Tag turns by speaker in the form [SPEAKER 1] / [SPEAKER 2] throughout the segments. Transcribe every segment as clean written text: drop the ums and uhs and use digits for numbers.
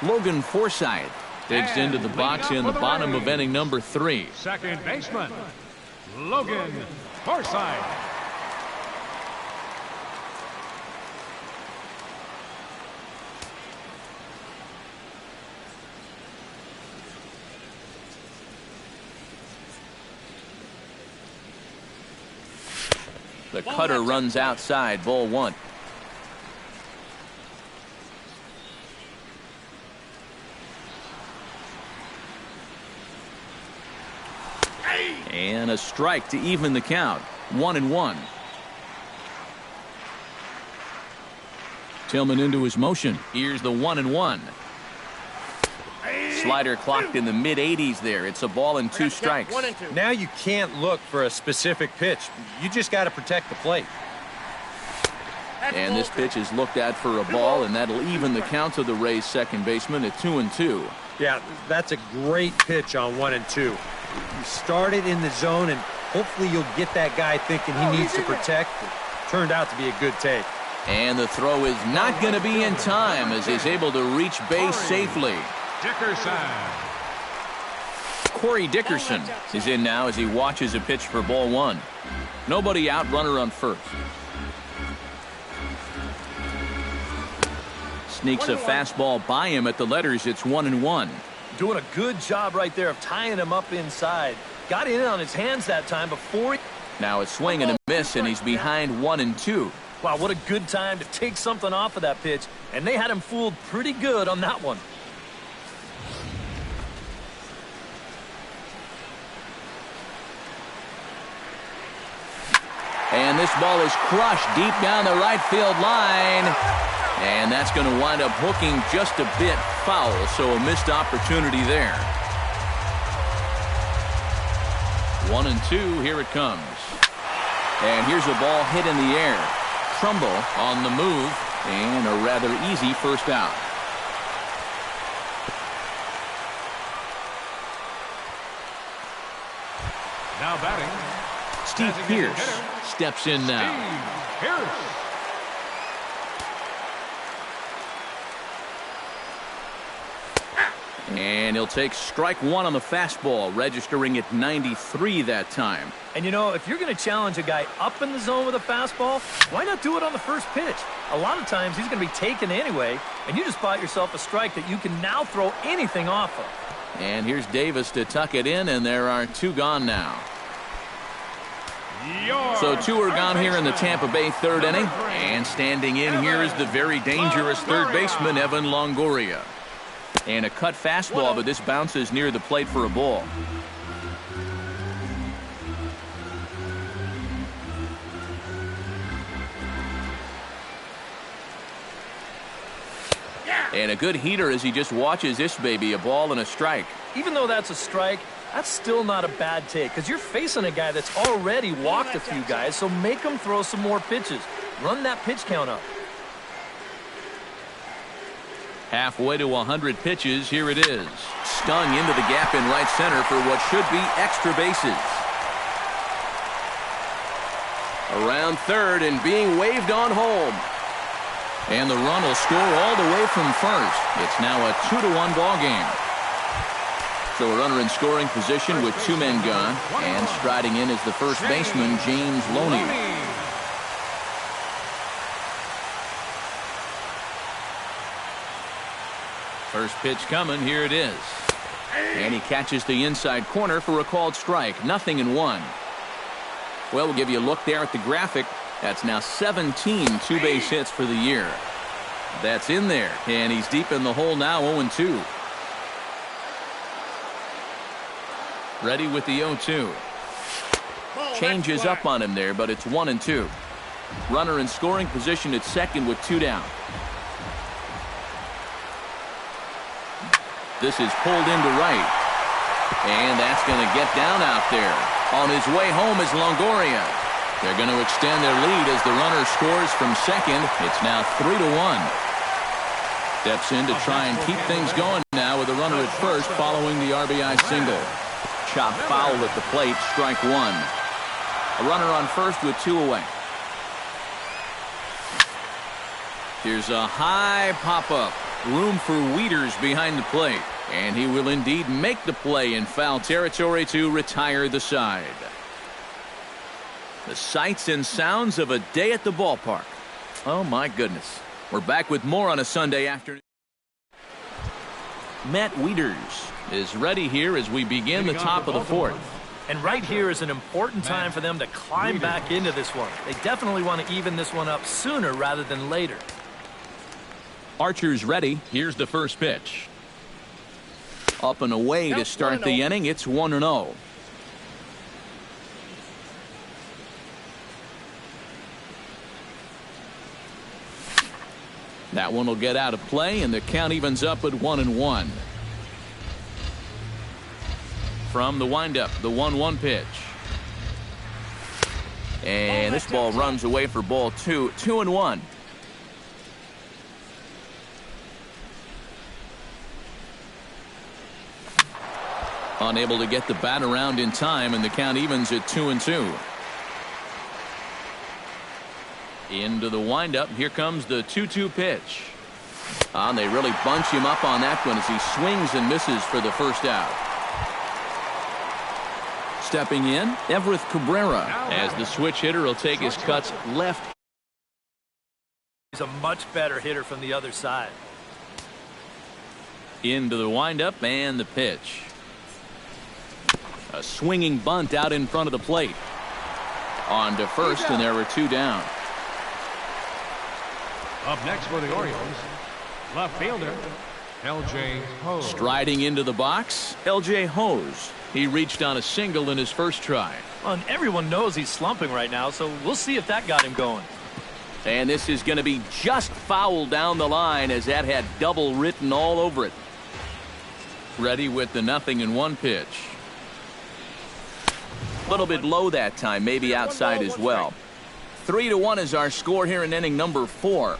[SPEAKER 1] Logan Forsythe digs into the box in the bottom of inning number 3.
[SPEAKER 2] Second baseman, Logan Forsythe.
[SPEAKER 1] The cutter runs outside, ball 1. And a strike to even the count. 1-1. Tillman into his motion. Here's the 1-1. Slider clocked in the mid-80s there. It's a ball and 2 strikes.
[SPEAKER 3] Now you can't look for a specific pitch. You just got to protect the plate.
[SPEAKER 1] And this pitch is looked at for a ball, and that'll even the count to the Rays' second baseman at 2-2.
[SPEAKER 3] Yeah, that's a great pitch on 1 and 2. You start it in the zone, and hopefully you'll get that guy thinking he needs to protect. It turned out to be a good take.
[SPEAKER 1] And the throw is not going to be in time as he's able to reach base safely.
[SPEAKER 2] Dickerson.
[SPEAKER 1] Corey Dickerson is in now as he watches a pitch for ball 1. Nobody out, runner on first. Sneaks a fastball by him at the letters. It's 1-1.
[SPEAKER 4] Doing a good job right there of tying him up inside. Got in on his hands that time before he...
[SPEAKER 1] Now a swing and a miss, and he's behind 1-2.
[SPEAKER 4] Wow, what a good time to take something off of that pitch. And they had him fooled pretty good on that one.
[SPEAKER 1] And this ball is crushed deep down the right field line. And that's going to wind up hooking just a bit foul, so a missed opportunity there. 1-2, here it comes. And here's a ball hit in the air. Trumbo on the move, and a rather easy first out.
[SPEAKER 2] Now batting,
[SPEAKER 1] Steve Pearce steps in now.
[SPEAKER 2] Steve Pearce.
[SPEAKER 1] And he'll take strike 1 on the fastball, registering at 93 that time.
[SPEAKER 4] And you know, if you're going to challenge a guy up in the zone with a fastball, why not do it on the first pitch? A lot of times he's going to be taken anyway, and you just bought yourself a strike that you can now throw anything off of.
[SPEAKER 1] And here's Davis to tuck it in, and there are 2 gone now. So 2 are gone here in the Tampa Bay 3rd inning. And standing in here is the very dangerous third baseman, Evan Longoria. And a cut fastball, but this bounces near the plate for a ball. And a good heater as he just watches this baby, a ball and a strike.
[SPEAKER 4] Even though that's a strike, that's still not a bad take, because you're facing a guy that's already walked a few guys, so make him throw some more pitches. Run that pitch count up.
[SPEAKER 1] Halfway to 100 pitches, here it is. Stung into the gap in right center for what should be extra bases. Around third and being waved on home. And the run will score all the way from first. It's now a 2-1 ball game. So a runner in scoring position with 2 men gone. And striding in is the first baseman, James Loney. First pitch coming, here it is. And he catches the inside corner for a called strike. 0-1. Well, we'll give you a look there at the graphic. That's now 17 two-base hits for the year. That's in there, and he's deep in the hole now, 0-2. Ready with the 0-2. Changes up on him there, but it's 1-2. Runner in scoring position at second with 2 down. This is pulled into right. And that's going to get down out there. On his way home is Longoria. They're going to extend their lead as the runner scores from second. It's now 3-1. Steps in to try and keep things going now with a runner at first following the RBI single. Chop foul at the plate, strike 1. A runner on first with 2 away. Here's a high pop-up. Room for Wieters behind the plate. And he will indeed make the play in foul territory to retire the side. The sights and sounds of a day at the ballpark. Oh, my goodness. We're back with more on a Sunday afternoon. Matt Wieters is ready here as we begin the top of the fourth.
[SPEAKER 4] And right here is an important time for them to climb back into this one. They definitely want to even this one up sooner rather than later.
[SPEAKER 1] Archer's ready. Here's the first pitch. Up and away to start the inning. It's 1-0. That one will get out of play, and the count evens up at 1-1. From the windup, the 1-1 pitch. And this ball runs away for ball 2. 2-1. Unable to get the bat around in time, and the count evens at 2-2. Into the windup. Here comes the 2-2 pitch. And they really bunch him up on that one as he swings and misses for the first out. Stepping in, Everett Cabrera, as the switch hitter will take his cuts left.
[SPEAKER 4] He's a much better hitter from the other side.
[SPEAKER 1] Into the windup and the pitch. A swinging bunt out in front of the plate. On to first, and there were 2 down.
[SPEAKER 2] Up next for the Orioles, left fielder, L.J. Hose.
[SPEAKER 1] Striding into the box, L.J. Hose. He reached on a single in his first try.
[SPEAKER 4] Well, and everyone knows he's slumping right now, so we'll see if that got him going.
[SPEAKER 1] And this is going to be just foul down the line, as that had double written all over it. Ready with the 0-1 pitch. A little bit low that time, maybe outside as well. 3-1 is our score here in inning number 4.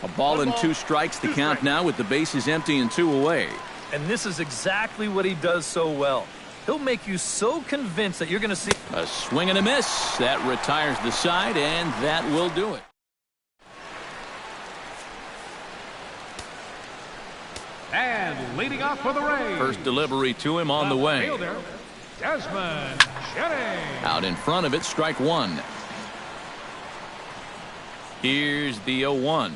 [SPEAKER 1] A ball and 2 strikes to count now with the bases empty and 2 away.
[SPEAKER 4] And this is exactly what he does so well. He'll make you so convinced that you're going to see
[SPEAKER 1] a swing and a miss. That retires the side, and that will do it.
[SPEAKER 2] And leading off for the Rays,
[SPEAKER 1] First delivery to him on the way.
[SPEAKER 2] Fielder, Desmond Jennings.
[SPEAKER 1] Out in front of it, strike 1. Here's the 0-1.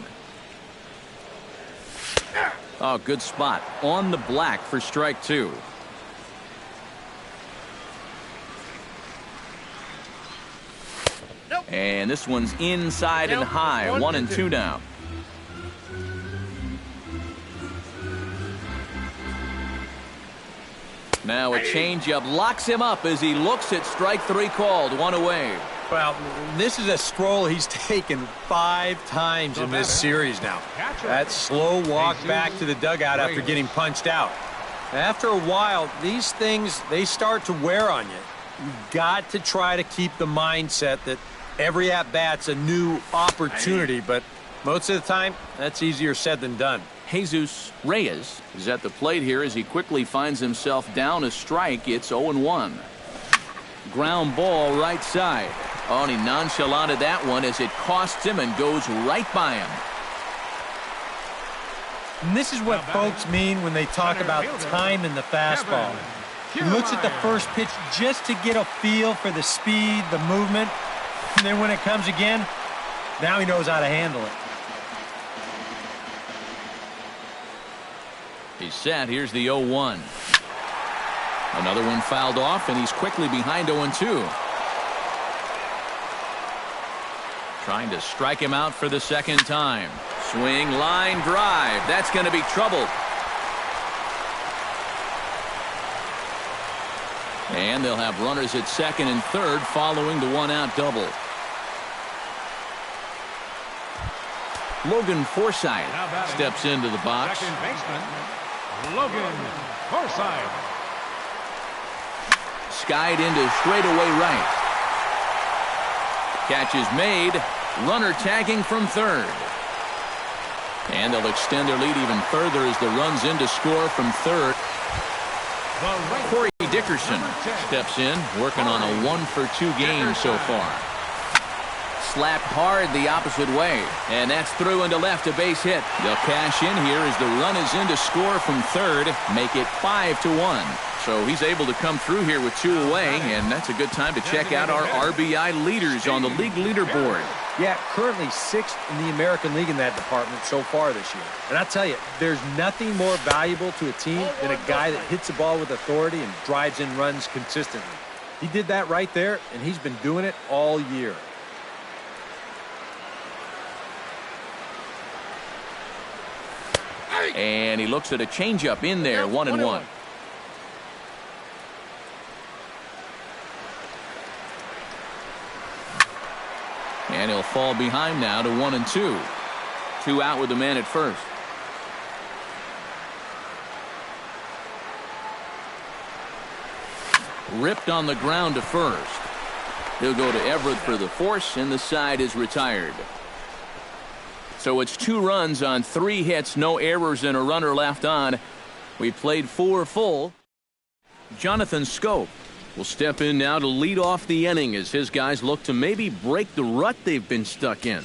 [SPEAKER 1] Oh, good spot. On the black for strike 2. And this one's inside and high. 1-2 now. Now a changeup locks him up as he looks at strike 3 called. 1 away.
[SPEAKER 3] Well, this is a stroll he's taken 5 times in this series now. That slow walk back to the dugout after getting punched out. After a while, these things, they start to wear on you. You've got to try to keep the mindset that every at-bat's a new opportunity, but most of the time, that's easier said than done.
[SPEAKER 1] Jesus Reyes is at the plate here as he quickly finds himself down a strike. It's 0-1. Ground ball right side. Oh, and he nonchalanted that one as it costs him and goes right by him.
[SPEAKER 3] And this is what folks mean when they talk about time in the fastball. He looks at the first pitch just to get a feel for the speed, the movement, and then when it comes again, now he knows how to handle it.
[SPEAKER 1] He's set. Here's the 0-1. Another one fouled off, and he's quickly behind 0-2. Trying to strike him out for the second time. Swing, line drive. That's going to be trouble. And they'll have runners at second and third following the 1-out double. Logan Forsythe steps into the box.
[SPEAKER 2] Second baseman, Logan Forsythe.
[SPEAKER 1] Skied into straightaway right. Catch is made. Runner tagging from third. And they'll extend their lead even further as the runs in to score from third. Corey Dickerson steps in, working on a 1-for-2 game so far. slapped hard the opposite way. And that's through into left, a base hit. They'll cash in here as the run is in to score from third, make it 5-1. So he's able to come through here with 2 away, and that's a good time to check out our RBI leaders on the league leaderboard.
[SPEAKER 3] Yeah, currently 6th in the American League in that department so far this year. And I'll tell you, there's nothing more valuable to a team than a guy that hits the ball with authority and drives in runs consistently. He did that right there, and he's been doing it all year.
[SPEAKER 1] And he looks at a changeup in there, 1-1. And he'll fall behind now to 1-2. 2 out with the man at first. Ripped on the ground to first. He'll go to Everett for the force, and the side is retired. So it's 2 runs on 3 hits, no errors, and a runner left on. We played 4 full. Jonathan Scope will step in now to lead off the inning as his guys look to maybe break the rut they've been stuck in.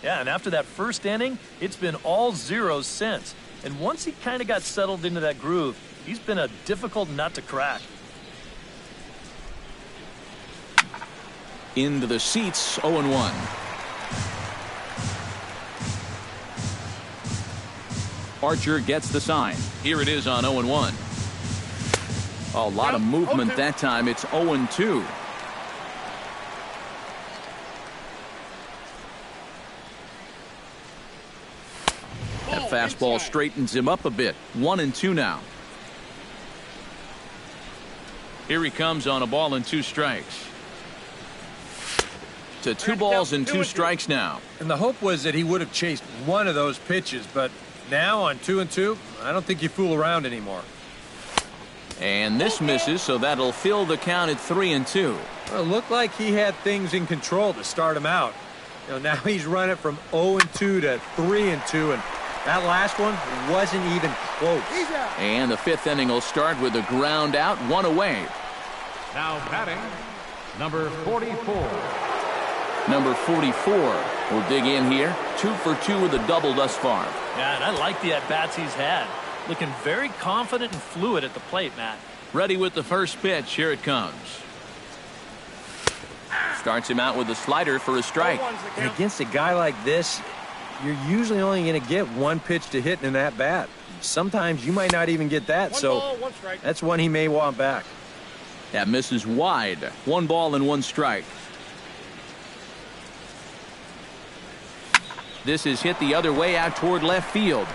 [SPEAKER 4] Yeah, and after that first inning, it's been all zeros since. And once he kind of got settled into that groove, he's been a difficult nut to crack.
[SPEAKER 1] Into the seats, 0-1. Archer gets the sign. Here it is on 0-1. A lot of movement that time. It's 0-2. That fastball straightens him up a bit. 1-2 now. Here he comes on a ball and 2 strikes. To 2 balls and 2 strikes now.
[SPEAKER 3] And the hope was that he would have chased one of those pitches, but now on 2-2, I don't think you fool around anymore.
[SPEAKER 1] And this misses, so that'll fill the count at 3-2.
[SPEAKER 3] Well, it looked like he had things in control to start him out. You know, now he's running from 0-2 to 3-2, and that last one wasn't even close.
[SPEAKER 1] And the 5th inning will start with a ground out, 1 away.
[SPEAKER 2] Now batting, number 44.
[SPEAKER 1] Number 44 will dig in here. 2 for 2 with a double thus far.
[SPEAKER 4] Yeah, and I like the at-bats he's had. Looking very confident and fluid at the plate, Matt.
[SPEAKER 1] Ready with the first pitch. Here it comes. Starts him out with a slider for a strike.
[SPEAKER 3] And against a guy like this, you're usually only going to get 1 pitch to hit in that bat. Sometimes you might not even get that, so that's one he may want back.
[SPEAKER 1] That misses wide. 1 ball and 1 strike. This is hit the other way out toward left field.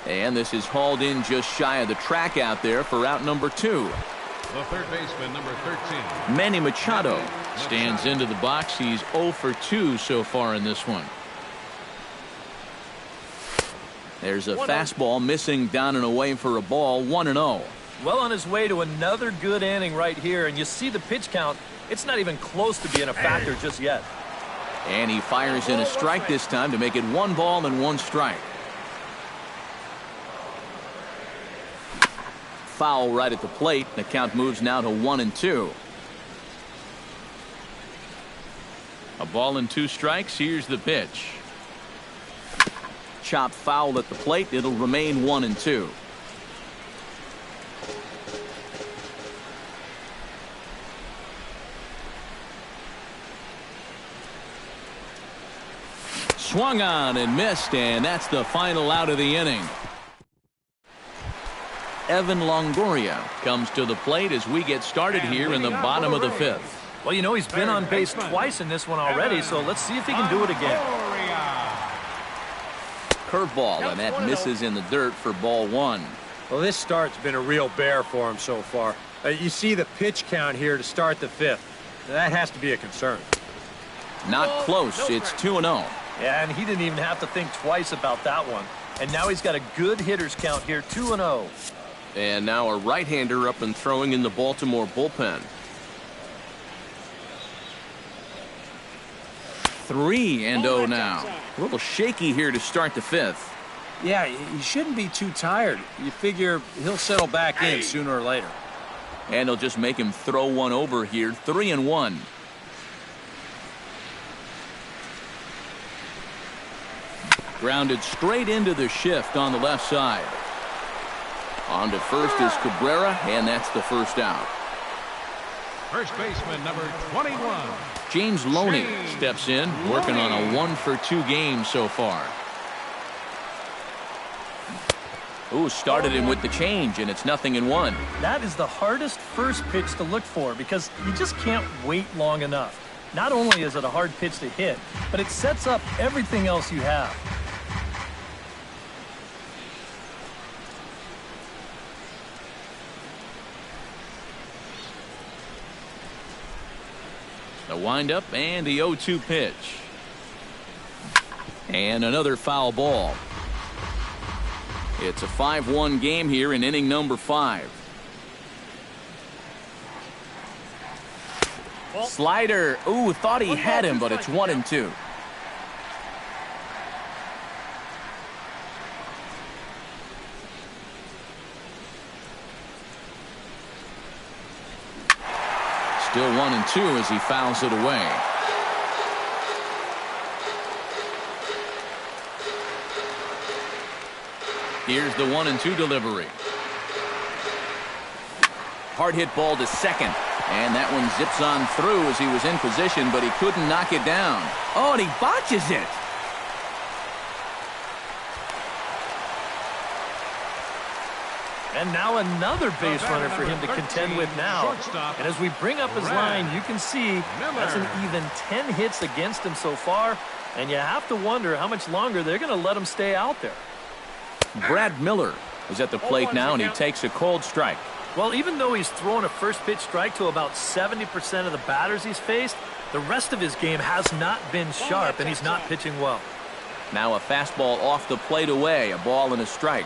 [SPEAKER 1] And this is hauled in just shy of the track out there for out number 2.
[SPEAKER 2] The third baseman, number 13.
[SPEAKER 1] Manny Machado stands into the box. He's 0 for 2 so far in this one. There's a fastball missing down and away for a ball, 1-0.
[SPEAKER 4] Well on his way to another good inning right here, and you see the pitch count. It's not even close to being a factor just yet.
[SPEAKER 1] And he fires in a strike this time to make it 1 ball and 1 strike. Foul right at the plate. The count moves now to 1-2. A ball and 2 strikes. Here's the pitch. Chopped foul at the plate. It'll remain 1-2. Swung on and missed, and that's the final out of the inning. Evan Longoria comes to the plate as we get started here in the bottom of the 5th.
[SPEAKER 4] Well, you know, he's been on base twice in this one already, so let's see if he can do it again.
[SPEAKER 1] Curveball, and that misses in the dirt for ball 1.
[SPEAKER 3] Well, this start's been a real bear for him so far. You see the pitch count here to start the 5th. That has to be a concern.
[SPEAKER 1] Not close. It's 2-0.
[SPEAKER 4] Yeah, and he didn't even have to think twice about that one. And now he's got a good hitter's count here, 2-0.
[SPEAKER 1] And now a right-hander up and throwing in the Baltimore bullpen. 3-0 now. A little shaky here to start the 5th.
[SPEAKER 3] Yeah, he shouldn't be too tired. You figure he'll settle back in sooner or later.
[SPEAKER 1] And he'll just make him throw one over here. 3-1. Grounded straight into the shift on the left side. On to first is Cabrera, and that's the first out.
[SPEAKER 2] First baseman, number 21.
[SPEAKER 1] James Loney steps in, working on a 1-for-2 game so far. Ooh, started him with the change, and it's 0-1.
[SPEAKER 4] That is the hardest first pitch to look for because you just can't wait long enough. Not only is it a hard pitch to hit, but it sets up everything else you have.
[SPEAKER 1] The windup and the 0-2 pitch. And another foul ball. It's a 5-1 game here in inning number 5. Slider. Ooh, thought he had him, but it's 1-2. Still 1-2 as he fouls it away. Here's the 1-2 delivery. Hard hit ball to second. And that one zips on through as he was in position, but he couldn't knock it down. Oh, and he botches it.
[SPEAKER 4] And now another base runner for him to contend with now. And as we bring up his line, you can see that's an even 10 hits against him so far. And you have to wonder how much longer they're going to let him stay out there.
[SPEAKER 1] Brad Miller is at the plate now, and he takes a cold strike.
[SPEAKER 4] Well, even though he's thrown a first pitch strike to about 70% of the batters he's faced, the rest of his game has not been sharp, and he's not pitching well.
[SPEAKER 1] Now a fastball off the plate away, a ball and a strike.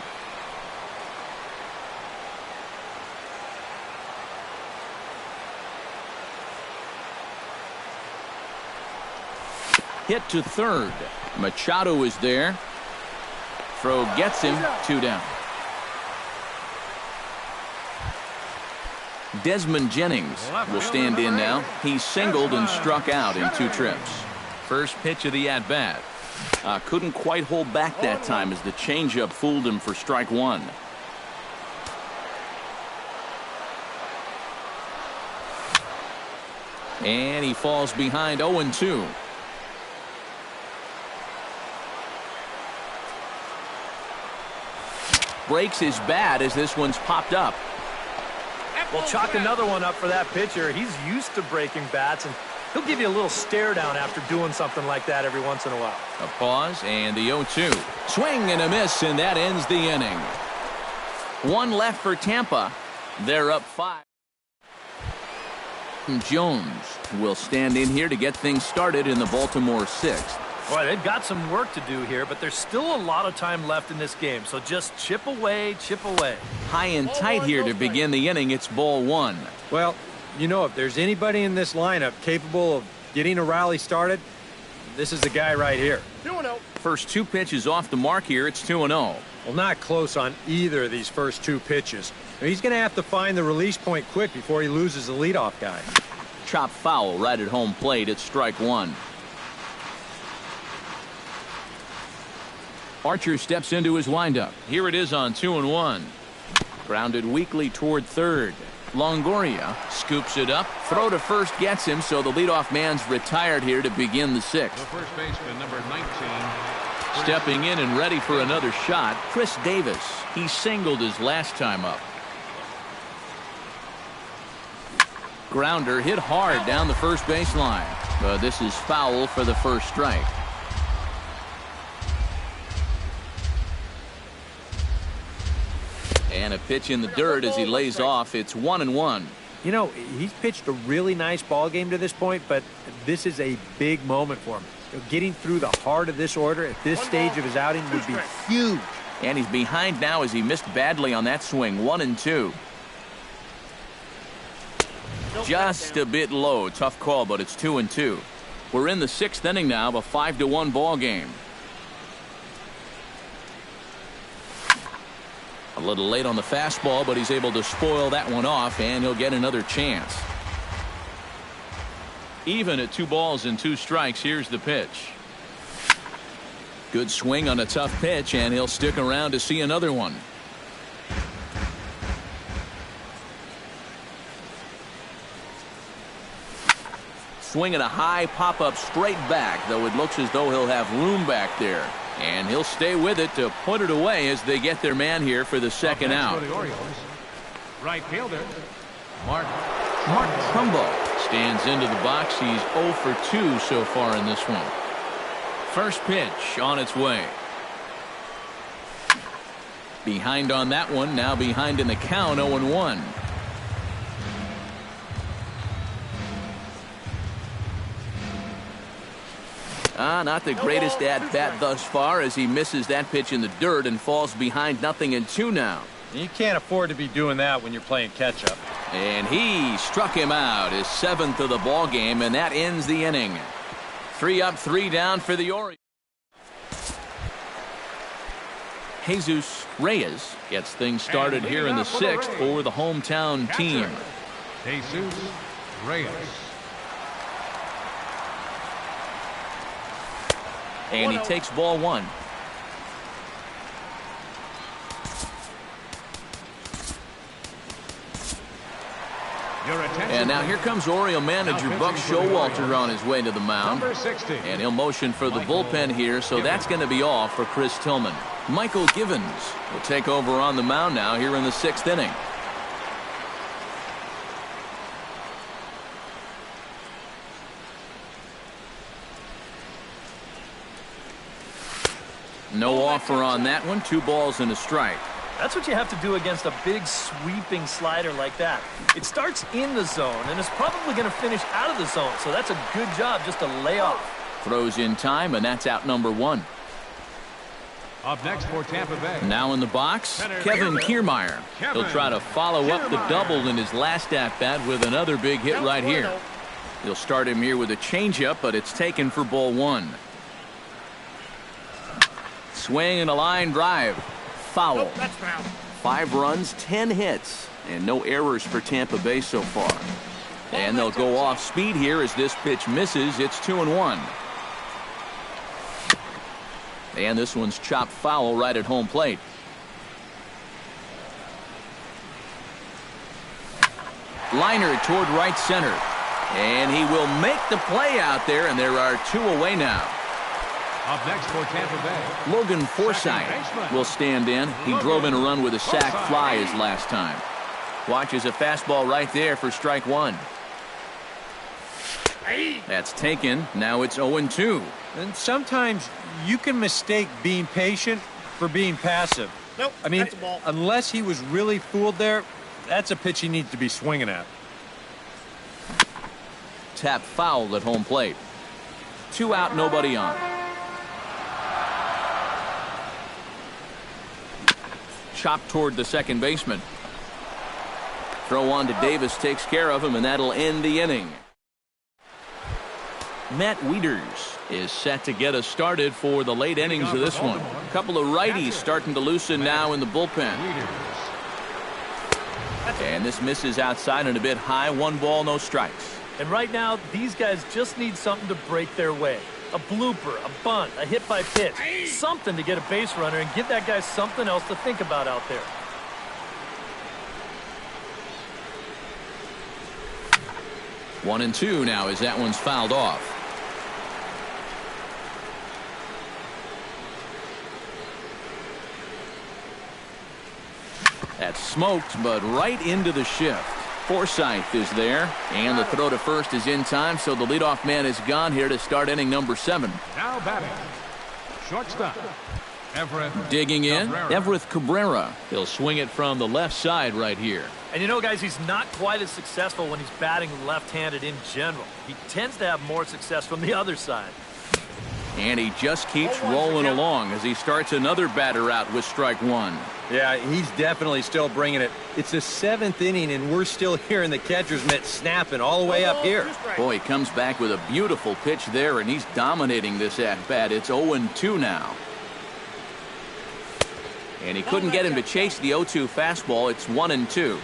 [SPEAKER 1] Hit to third. Machado is there. Throw gets him, 2 down. Desmond Jennings will stand in now. He's singled and struck out in 2 trips. First pitch of the at-bat. Couldn't quite hold back that time as the changeup fooled him for strike 1. And he falls behind 0-2. Breaks his bat as this one's popped up.
[SPEAKER 4] Well, chalk another one up for that pitcher. He's used to breaking bats, and he'll give you a little stare down after doing something like that every once in a while.
[SPEAKER 1] A pause and the 0-2. Swing and a miss, and that ends the inning. 1 left for Tampa. They're up 5. Jones will stand in here to get things started in the Baltimore 6th.
[SPEAKER 4] Boy, they've got some work to do here, but there's still a lot of time left in this game, so just chip away, chip away.
[SPEAKER 1] High and tight here to begin the inning. It's ball 1.
[SPEAKER 3] Well, you know, if there's anybody in this lineup capable of getting a rally started, this is the guy right here.
[SPEAKER 4] 2-0.
[SPEAKER 1] First 2 pitches off the mark here. It's 2-0.
[SPEAKER 3] Well, not close on either of these first 2 pitches. He's going to have to find the release point quick before he loses the leadoff guy.
[SPEAKER 1] Chop foul right at home plate. It's strike 1. Archer steps into his windup. Here it is on 2-1. Grounded weakly toward third. Longoria scoops it up. Throw to first gets him, so the leadoff man's retired here to begin the 6th.
[SPEAKER 2] The first baseman, number 19.
[SPEAKER 1] Stepping in and ready for another shot, Chris Davis. He singled his last time up. Grounder hit hard down the first baseline. But this is foul for the first strike. And a pitch in the dirt as he lays off. It's 1-1.
[SPEAKER 3] You know, he's pitched a really nice ball game to this point, but this is a big moment for him. Getting through the heart of this order at this stage of his outing would be huge.
[SPEAKER 1] And he's behind now as he missed badly on that swing. 1-2. Just a bit low. Tough call, but it's 2-2. We're in the 6th inning now of a 5-1 ball game. A little late on the fastball, but he's able to spoil that one off, and he'll get another chance. Even at 2 balls and 2 strikes, here's the pitch. Good swing on a tough pitch, and he'll stick around to see another one. Swinging a high pop-up straight back, though it looks as though he'll have room back there. And he'll stay with it to put it away as they get their man here for the second out.
[SPEAKER 2] For the Orioles, right fielder, Mark
[SPEAKER 1] Trumbo stands into the box. He's 0 for 2 so far in this one. First pitch on its way. Behind on that one, now behind in the count, 0-1. Not the greatest at-bat thus far as he misses that pitch in the dirt and falls behind 0-2 now.
[SPEAKER 3] You can't afford to be doing that when you're playing catch-up.
[SPEAKER 1] And he struck him out, his 7th of the ball game, and that ends the inning. 3 up, 3 down for the Orioles. Jesus Reyes gets things started here in the 6th for the hometown team.
[SPEAKER 2] Jesus Reyes.
[SPEAKER 1] And he takes ball 1. And now here comes Oriole manager Buck Showalter on his way to the mound.
[SPEAKER 2] Number 60.
[SPEAKER 1] And he'll motion for the bullpen here, so that's going to be all for Chris Tillman. Michael Givens will take over on the mound now here in the 6th inning. No offer on that one. 2 balls and a strike.
[SPEAKER 4] That's what you have to do against a big sweeping slider like that. It starts in the zone and is probably going to finish out of the zone, so that's a good job just to lay off.
[SPEAKER 1] Throws in time, and that's out number 1.
[SPEAKER 2] Up next for Tampa Bay.
[SPEAKER 1] Now in the box, Kevin Kiermaier. He'll try to follow up the double in his last at-bat with another big hit right here. He'll start him here with a changeup, but it's taken for ball 1. Swing and a line drive. Foul. 5 runs, 10 hits, and no errors for Tampa Bay so far. And they'll go off speed here as this pitch misses. It's 2-1. And this one's chopped foul right at home plate. Liner toward right center. And he will make the play out there, and there are 2 away now.
[SPEAKER 2] Up next for Tampa Bay,
[SPEAKER 1] Logan Forsythe will stand in. He drove in a run with a sac fly his last time. Watches a fastball right there for strike 1. That's taken. Now it's 0-2.
[SPEAKER 3] And sometimes you can mistake being patient for being passive.
[SPEAKER 5] Nope,
[SPEAKER 3] I mean,
[SPEAKER 5] that's a ball.
[SPEAKER 3] unless he was really fooled there, that's a pitch he needs to be swinging at.
[SPEAKER 1] Tap foul at home plate. 2 out, nobody on. Chop toward the second baseman. Throw on to Davis takes care of him, and that'll end the inning. Matt Wieters is set to get us started for the late innings of this one. A couple of righties starting to loosen now in the bullpen. And this misses outside and a bit high. 1 ball, no strikes.
[SPEAKER 4] And right now, these guys just need something to break their way. A blooper, a bunt, a hit by pitch, something to get a base runner and give that guy something else to think about out there.
[SPEAKER 1] One and two now as that one's fouled off. That's smoked, but right into the shift. Forsythe is there, and the throw to first is in time, so the leadoff man is gone here to start inning number 7.
[SPEAKER 2] Now batting, shortstop, Everett.
[SPEAKER 1] Digging in,
[SPEAKER 2] Cabrera.
[SPEAKER 1] Everett Cabrera. He'll swing it from the left side right here.
[SPEAKER 4] And you know, guys, he's not quite as successful when he's batting left-handed in general. He tends to have more success from the other side.
[SPEAKER 1] And he just keeps rolling along as he starts another batter out with strike 1.
[SPEAKER 3] Yeah, he's definitely still bringing it. It's the 7th inning, and we're still hearing the catcher's mitt snapping all the way up here.
[SPEAKER 1] Boy, he comes back with a beautiful pitch there, and he's dominating this at-bat. It's 0-2 now. And he couldn't get him to chase the 0-2 fastball. It's 1-2.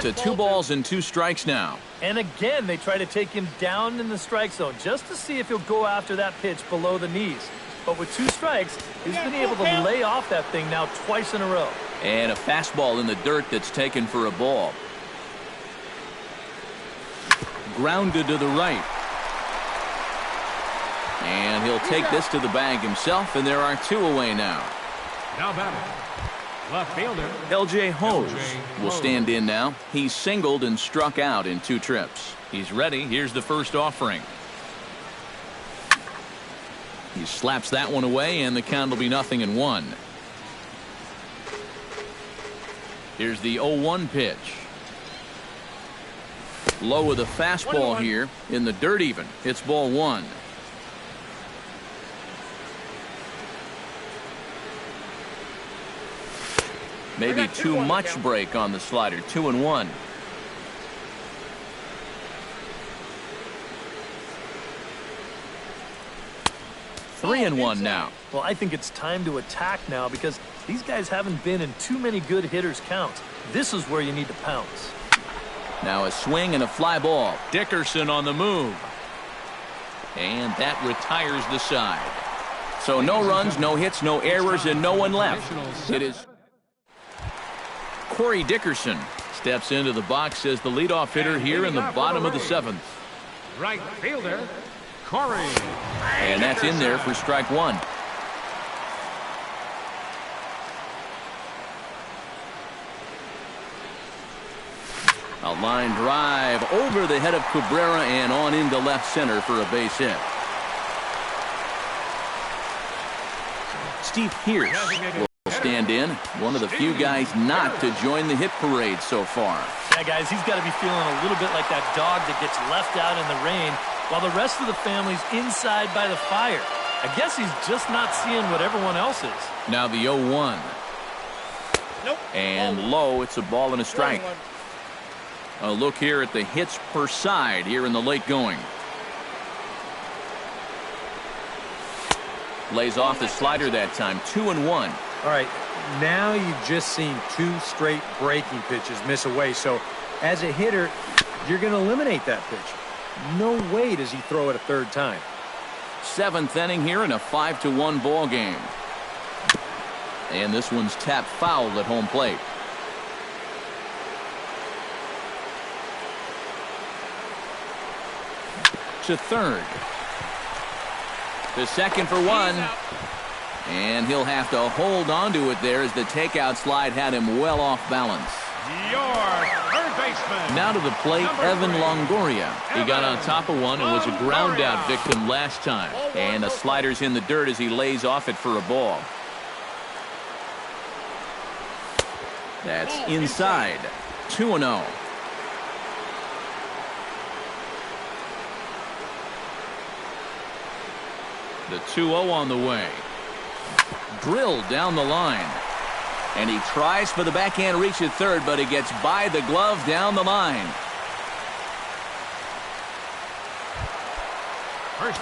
[SPEAKER 1] To 2 balls and 2 strikes now.
[SPEAKER 4] And again, they try to take him down in the strike zone just to see if he'll go after that pitch below the knees. But with 2 strikes, he's been able to lay off that thing now twice in a row.
[SPEAKER 1] And a fastball in the dirt that's taken for a ball. Grounded to the right. And he'll take this to the bag himself, and there are 2 away now.
[SPEAKER 2] Now batting, left fielder
[SPEAKER 1] LJ Hose will stand in now. He's singled and struck out in 2 trips. He's ready. Here's the first offering. He slaps that one away, and the count will be 0-1. Here's the 0-1 pitch. Low with a fastball here in the dirt even. It's ball 1. Maybe too much break on the slider. 2-1. Three and 1 now.
[SPEAKER 4] Well, I think it's time to attack now because these guys haven't been in too many good hitters' counts. This is where you need to pounce.
[SPEAKER 1] Now a swing and a fly ball. Dickerson on the move. And that retires the side. So no runs, no hits, no errors, and no one left. It is Corey Dickerson steps into the box as the leadoff hitter here in the bottom of the 7th.
[SPEAKER 2] right fielder Corey.
[SPEAKER 1] And that's in there for strike 1. A line drive over the head of Cabrera and on into left center for a base hit. Steve Pierce will stand in, one of the few guys not to join the hit parade so far.
[SPEAKER 4] Yeah, guys, he's got to be feeling a little bit like that dog that gets left out in the rain while the rest of the family's inside by the fire. I guess he's just not seeing what everyone else is.
[SPEAKER 1] Now the 0-1.
[SPEAKER 5] Nope.
[SPEAKER 1] And low, it's a ball and a strike. A look here at the hits per side here in the late going. Lays off the slider that time. 2-1.
[SPEAKER 3] All right, now you've just seen 2 straight breaking pitches miss away. So as a hitter, you're going to eliminate that pitch. No way does he throw it a third time.
[SPEAKER 1] 7th inning here in a 5-1 ball game. And this one's tapped foul at home plate. To third. To second for 1. And he'll have to hold on to it there as the takeout slide had him well off balance.
[SPEAKER 2] Your third baseman.
[SPEAKER 1] Now to the plate, Evan Longoria. He got on top of one and was a ground out victim last time. And the slider's in the dirt as he lays off it for a ball. That's inside. 2-0. The 2-0 on the way. Drilled down the line. And he tries for the backhand reach at third, but it gets by the glove down the line.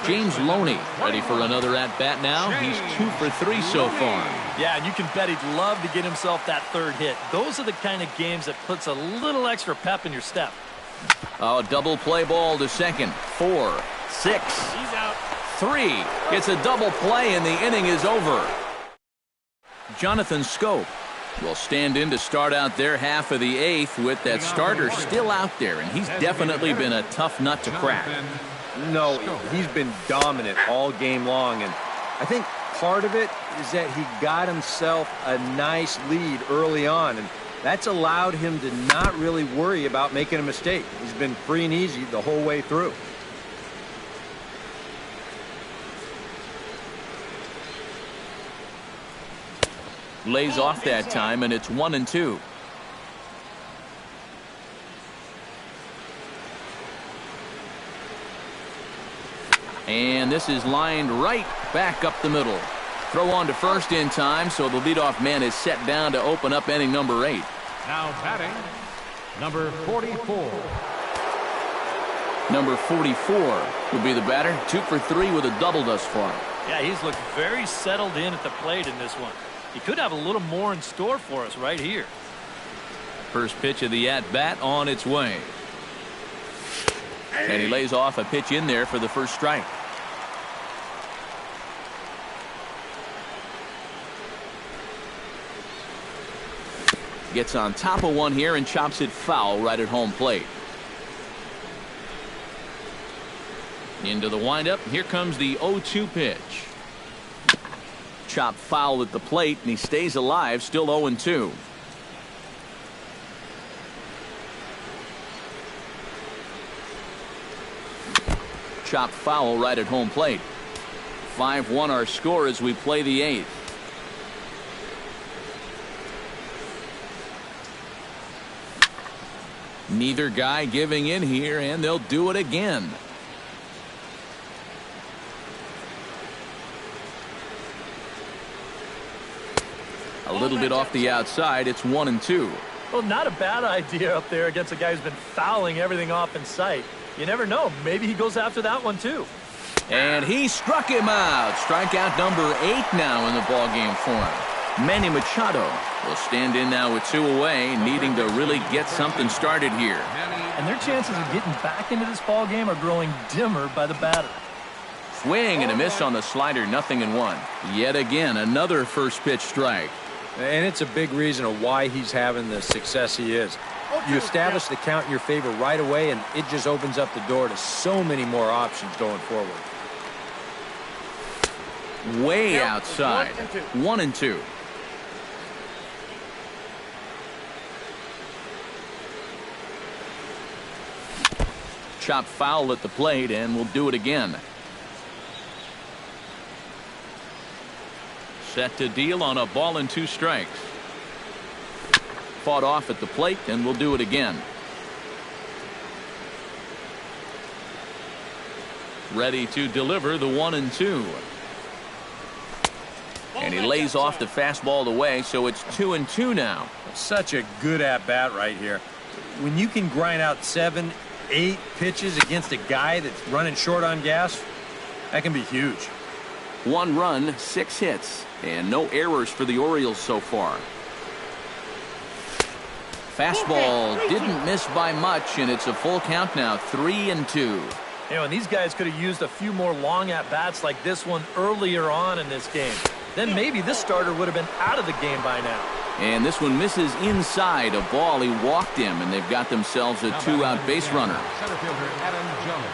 [SPEAKER 1] James Loney ready for another at-bat now. He's 2 for 3 so far.
[SPEAKER 4] Yeah, and you can bet he'd love to get himself that third hit. Those are the kind of games that puts a little extra pep in your step.
[SPEAKER 1] Oh, double play ball to second. 4, 6.
[SPEAKER 5] He's out.
[SPEAKER 1] 3. It's a double play and the inning is over. Jonathan Scope will stand in to start out their half of the 8th with that starter still out there, and he's definitely been a tough nut to crack.
[SPEAKER 3] No, he's been dominant all game long, and I think part of it is that he got himself a nice lead early on, and that's allowed him to not really worry about making a mistake. He's been free and easy the whole way through.
[SPEAKER 1] Lays off that time, and it's 1-2. And this is lined right back up the middle. Throw on to first in time, so the leadoff man is set down to open up inning number 8.
[SPEAKER 2] Now batting, number 44.
[SPEAKER 1] Number 44 will be the batter. 2 for 3 with a double thus far.
[SPEAKER 4] Yeah, he's looked very settled in at the plate in this one. He could have a little more in store for us right here.
[SPEAKER 1] First pitch of the at-bat on its way. And he lays off a pitch in there for the first strike. Gets on top of one here and chops it foul right at home plate. Into the windup. Here comes the 0-2 pitch. Chopped foul at the plate, and he stays alive, still 0-2. Chopped foul right at home plate. 5-1 our score as we play the 8th. Neither guy giving in here, and they'll do it again. A little bit off the outside. It's 1-2.
[SPEAKER 4] Well, not a bad idea up there against a guy who's been fouling everything off in sight. You never know. Maybe he goes after that one, too.
[SPEAKER 1] And he struck him out. Strikeout number 8 now in the ballgame for him. Manny Machado will stand in now with 2 away, needing to really get something started here.
[SPEAKER 4] And their chances of getting back into this ballgame are growing dimmer by the batter.
[SPEAKER 1] Swing and a miss on the slider, 0-1. Yet again, another first pitch strike.
[SPEAKER 3] And it's a big reason of why he's having the success he is. You establish the count in your favor right away, and it just opens up the door to so many more options going forward.
[SPEAKER 1] Way outside. 1-2. Chopped foul at the plate, and we'll do it again. Set to deal on a ball and 2 strikes. Fought off at the plate, and we'll do it again. Ready to deliver the 1-2. And he lays off the fastball away, so it's 2-2 now.
[SPEAKER 3] Such a good at-bat right here. When you can grind out 7, 8 pitches against a guy that's running short on gas, that can be huge.
[SPEAKER 1] 1 run, 6 hits, and no errors for the Orioles so far. Fastball didn't miss by much, and it's a full count now, 3-2.
[SPEAKER 4] You know, and these guys could have used a few more long at-bats like this one earlier on in this game. Then maybe this starter would have been out of the game by now.
[SPEAKER 1] And this one misses inside a ball. He walked him, and they've got themselves a 2-out base runner.
[SPEAKER 2] Center fielder Adam Jones.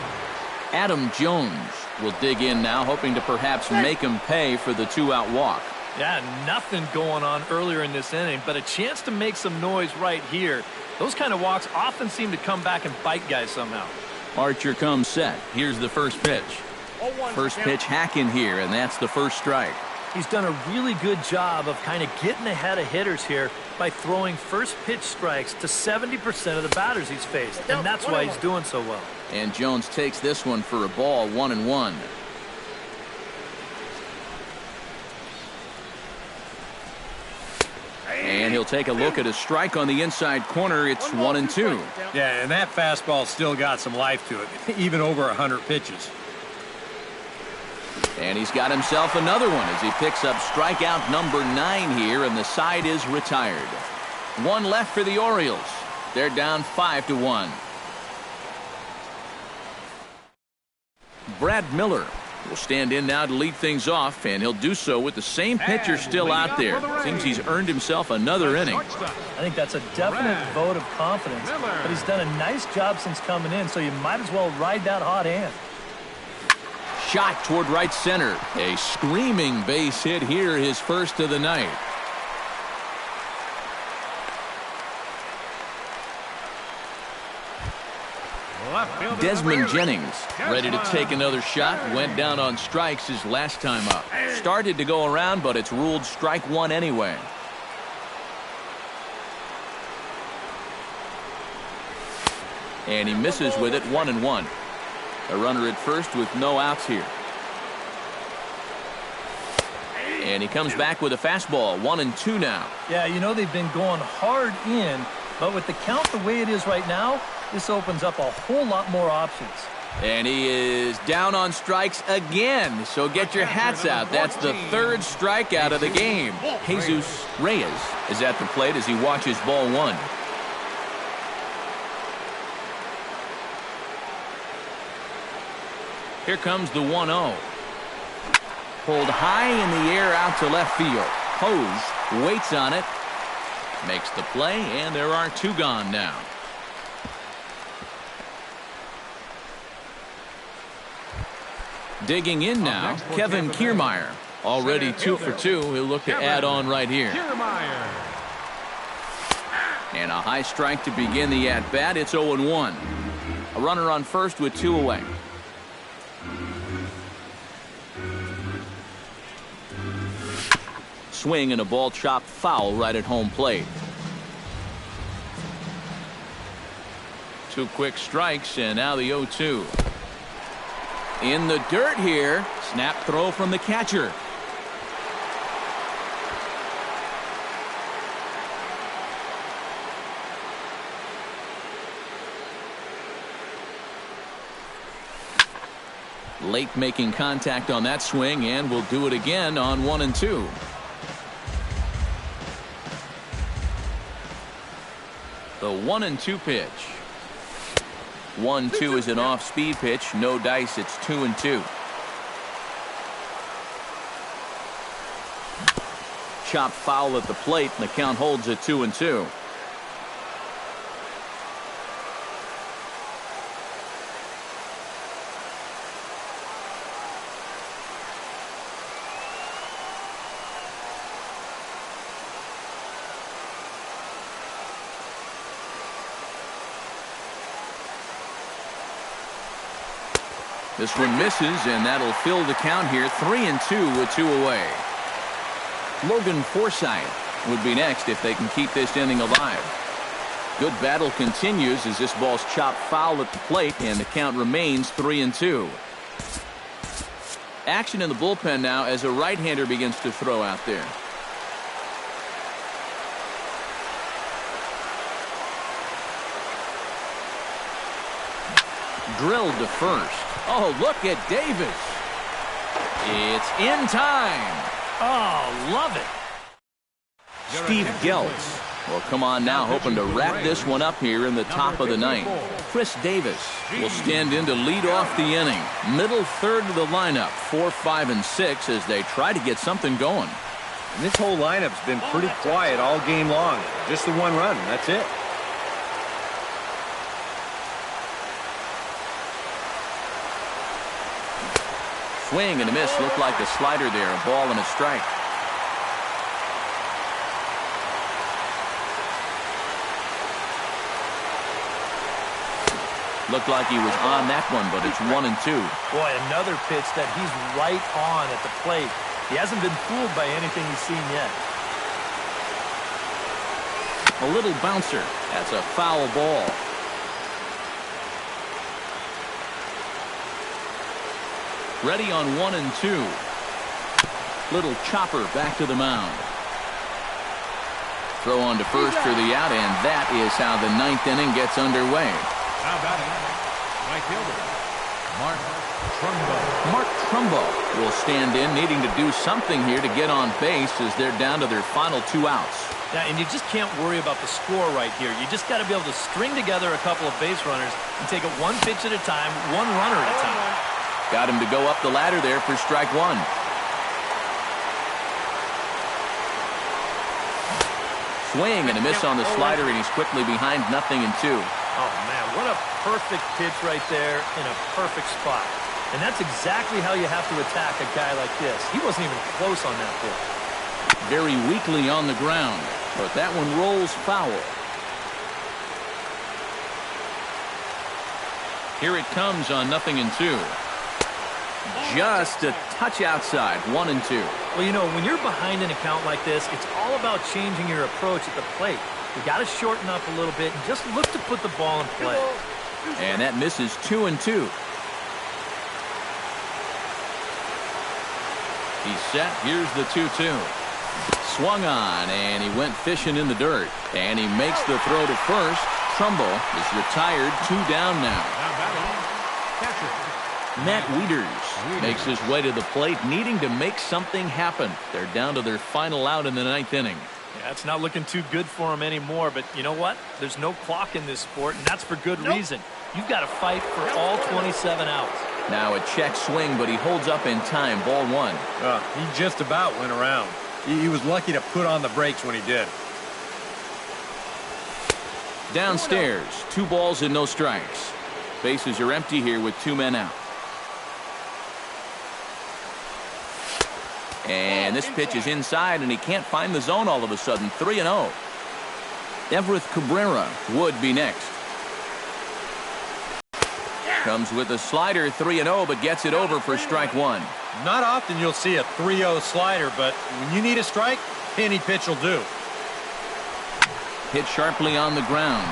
[SPEAKER 1] Adam Jones will dig in now, hoping to perhaps make him pay for the 2-out walk.
[SPEAKER 4] Yeah, nothing going on earlier in this inning, but a chance to make some noise right here. Those kind of walks often seem to come back and bite guys somehow.
[SPEAKER 1] Archer comes set. Here's the first pitch. First pitch hacking here, and that's the first strike.
[SPEAKER 4] He's done a really good job of kind of getting ahead of hitters here by throwing first pitch strikes to 70% of the batters he's faced, and that's why he's doing so well.
[SPEAKER 1] And Jones takes this one for a ball, 1-1. And he'll take a look at a strike on the inside corner. It's 1-2.
[SPEAKER 3] Yeah, and that fastball still got some life to it, even over 100 pitches.
[SPEAKER 1] And he's got himself another one as he picks up strikeout number 9 here, and the side is retired. 1 left for the Orioles. They're down 5-1. Brad Miller will stand in now to lead things off, and he'll do so with the same pitcher still out there. Seems he's earned himself another inning.
[SPEAKER 4] I think that's a definite vote of confidence, but he's done a nice job since coming in, so you might as well ride that hot hand.
[SPEAKER 1] Shot toward right center. A screaming base hit here, his first of the night. Desmond Jennings ready to take another shot. Went down on strikes his last time up. Started to go around, but it's ruled strike 1 anyway. And he misses with it, 1-1. A runner at first with no outs here. And he comes back with a fastball, 1-2 now.
[SPEAKER 4] Yeah, you know, they've been going hard in, but with the count the way it is right now, this opens up a whole lot more options.
[SPEAKER 1] And he is down on strikes again. So get your hats out. That's the 3rd strikeout of the game. Jesus Reyes is at the plate as he watches ball 1. Here comes the 1-0. Pulled high in the air out to left field. Hose waits on it. Makes the play, and there are 2 gone now. Digging in now, Kevin Kiermaier. Already 2 for 2. He'll look to add on right here. And a high strike to begin the at-bat. It's 0-1. A runner on first with 2 away. Swing and a ball chopped foul right at home plate. 2 quick strikes, and now the 0-2. In the dirt here. Snap throw from the catcher. Late making contact on that swing, and will do it again on 1 and 2. The 1 and 2 pitch. 1-2 is an off-speed pitch. No dice. It's 2 and 2. Chop foul at the plate, and the count holds at 2 and 2. This one misses, and that'll fill the count here. 3 and 2 with 2 away. Logan Forsythe would be next if they can keep this inning alive. Good battle continues as this ball's chopped foul at the plate, and the count remains 3 and 2. Action in the bullpen now as a right-hander begins to throw out there. Drilled to first. Oh, look at Davis. It's in time.
[SPEAKER 4] Oh, love it.
[SPEAKER 1] Steve Geltz will come on now, hoping to wrap this one up here in the top of the 9th. Chris Davis will stand in to lead off the inning. Middle third of the lineup, 4, 5, and 6 as they try to get something going.
[SPEAKER 3] And this whole lineup's been pretty quiet all game long. Just the 1 run. That's it.
[SPEAKER 1] Swing and a miss. Looked like a slider there. A ball and a strike. Looked like he was on that one, but it's 1 and 2.
[SPEAKER 4] Boy, another pitch that he's right on at the plate. He hasn't been fooled by anything he's seen yet.
[SPEAKER 1] A little bouncer. That's a foul ball. Ready on 1 and 2. Little chopper back to the mound. Throw on to first for the out, and that is how the 9th inning gets underway.
[SPEAKER 2] Now batting, right fielder, Mark Trumbo.
[SPEAKER 1] Mark Trumbo will stand in, needing to do something here to get on base as they're down to their final 2 outs.
[SPEAKER 4] Yeah, and you just can't worry about the score right here. You just got to be able to string together a couple of base runners and take it 1 pitch at a time, 1 runner at a time.
[SPEAKER 1] Got him to go up the ladder there for strike 1. Swing and a miss on the slider, and he's quickly behind 0 and 2.
[SPEAKER 4] Oh, man, what a perfect pitch right there in a perfect spot. And that's exactly how you have to attack a guy like this. He wasn't even close on that pitch.
[SPEAKER 1] Very weakly on the ground, but that one rolls foul. Here it comes on 0 and 2. Just a touch outside, 1 and 2.
[SPEAKER 4] Well, you know, when you're behind an account like this, it's all about changing your approach at the plate. You got to shorten up a little bit and just look to put the ball in play.
[SPEAKER 1] And that misses 2 and 2. He's set. Here's the 2-2. Swung on, and he went fishing in the dirt. And he makes the throw to first. Trumbo is retired, 2 down now.
[SPEAKER 2] Now batting, catcher.
[SPEAKER 1] Matt Wieters makes his way to the plate, needing to make something happen. They're down to their final out in the 9th inning.
[SPEAKER 4] Yeah, it's not looking too good for him anymore, but you know what? There's no clock in this sport, and that's for good reason. You've got to fight for all 27 outs.
[SPEAKER 1] Now a check swing, but he holds up in time. Ball one.
[SPEAKER 3] He just about went around. He was lucky to put on the brakes when he did.
[SPEAKER 1] Downstairs, 2 balls and no strikes. Bases are empty here with 2 men out. And this pitch is inside, and he can't find the zone all of a sudden. 3-0. Everett Cabrera would be next. Comes with a slider, 3-0, but gets it over for strike 1.
[SPEAKER 3] Not often you'll see a 3-0 slider, but when you need a strike, any pitch will do.
[SPEAKER 1] Hit sharply on the ground.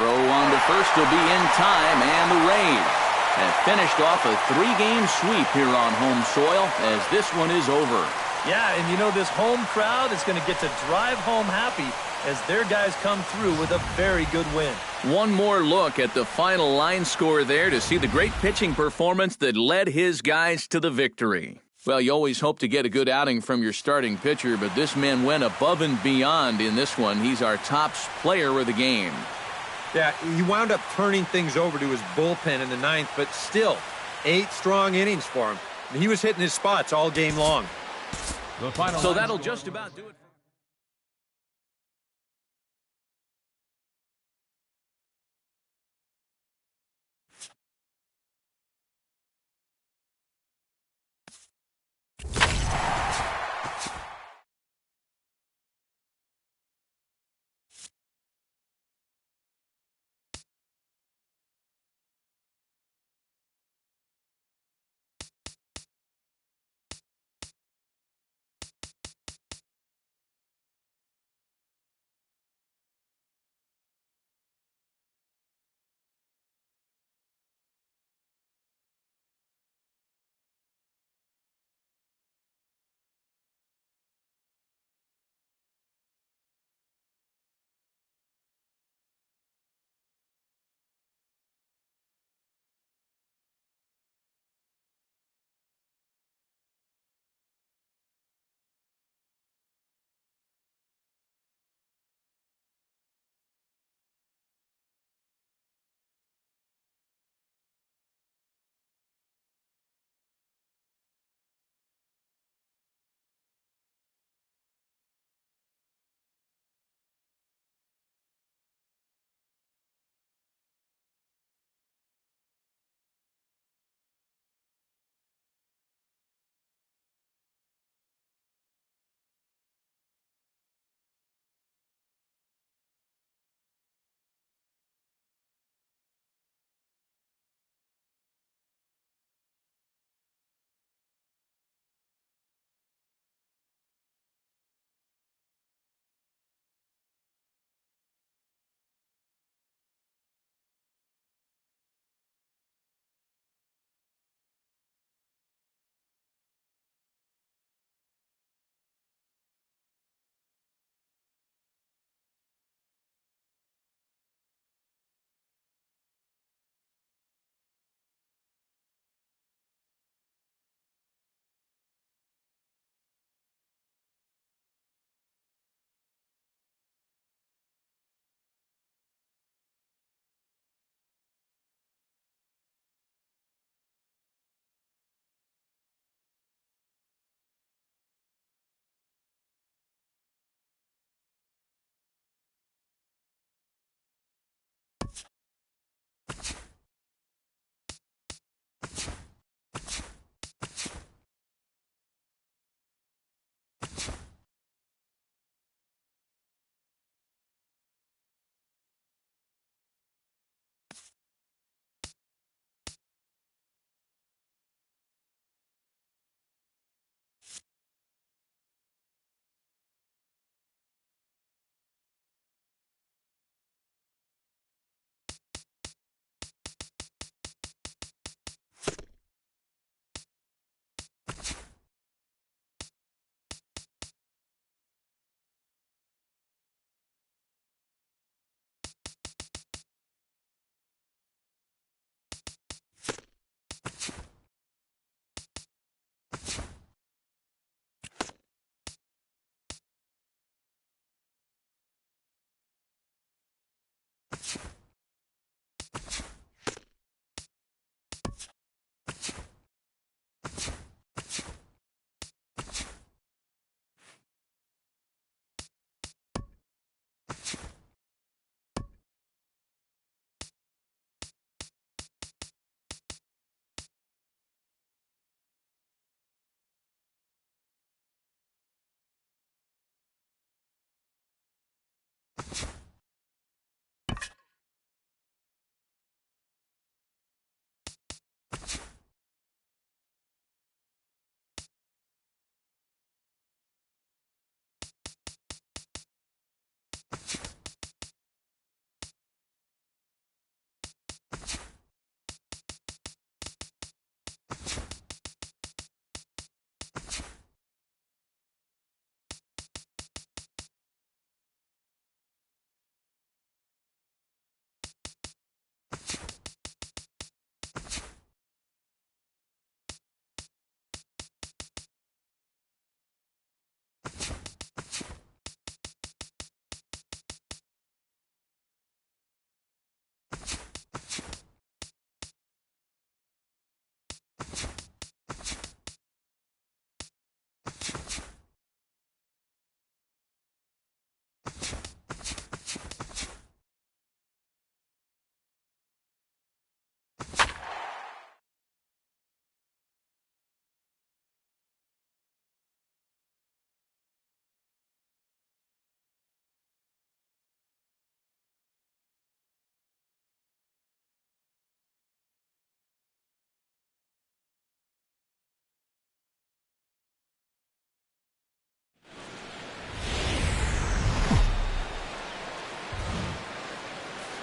[SPEAKER 1] Throw on to first will be in time, and the Rays have finished off a 3-game sweep here on home soil as this one is over.
[SPEAKER 4] Yeah, and you know this home crowd is going to get to drive home happy as their guys come through with a very good win.
[SPEAKER 1] One more look at the final line score there to see the great pitching performance that led his guys to the victory. Well, you always hope to get a good outing from your starting pitcher, but this man went above and beyond in this one. He's our top player of the game.
[SPEAKER 3] Yeah, he wound up turning things over to his bullpen in the 9th, but still, 8 strong innings for him. He was hitting his spots all game long.
[SPEAKER 1] So that'll just about do it.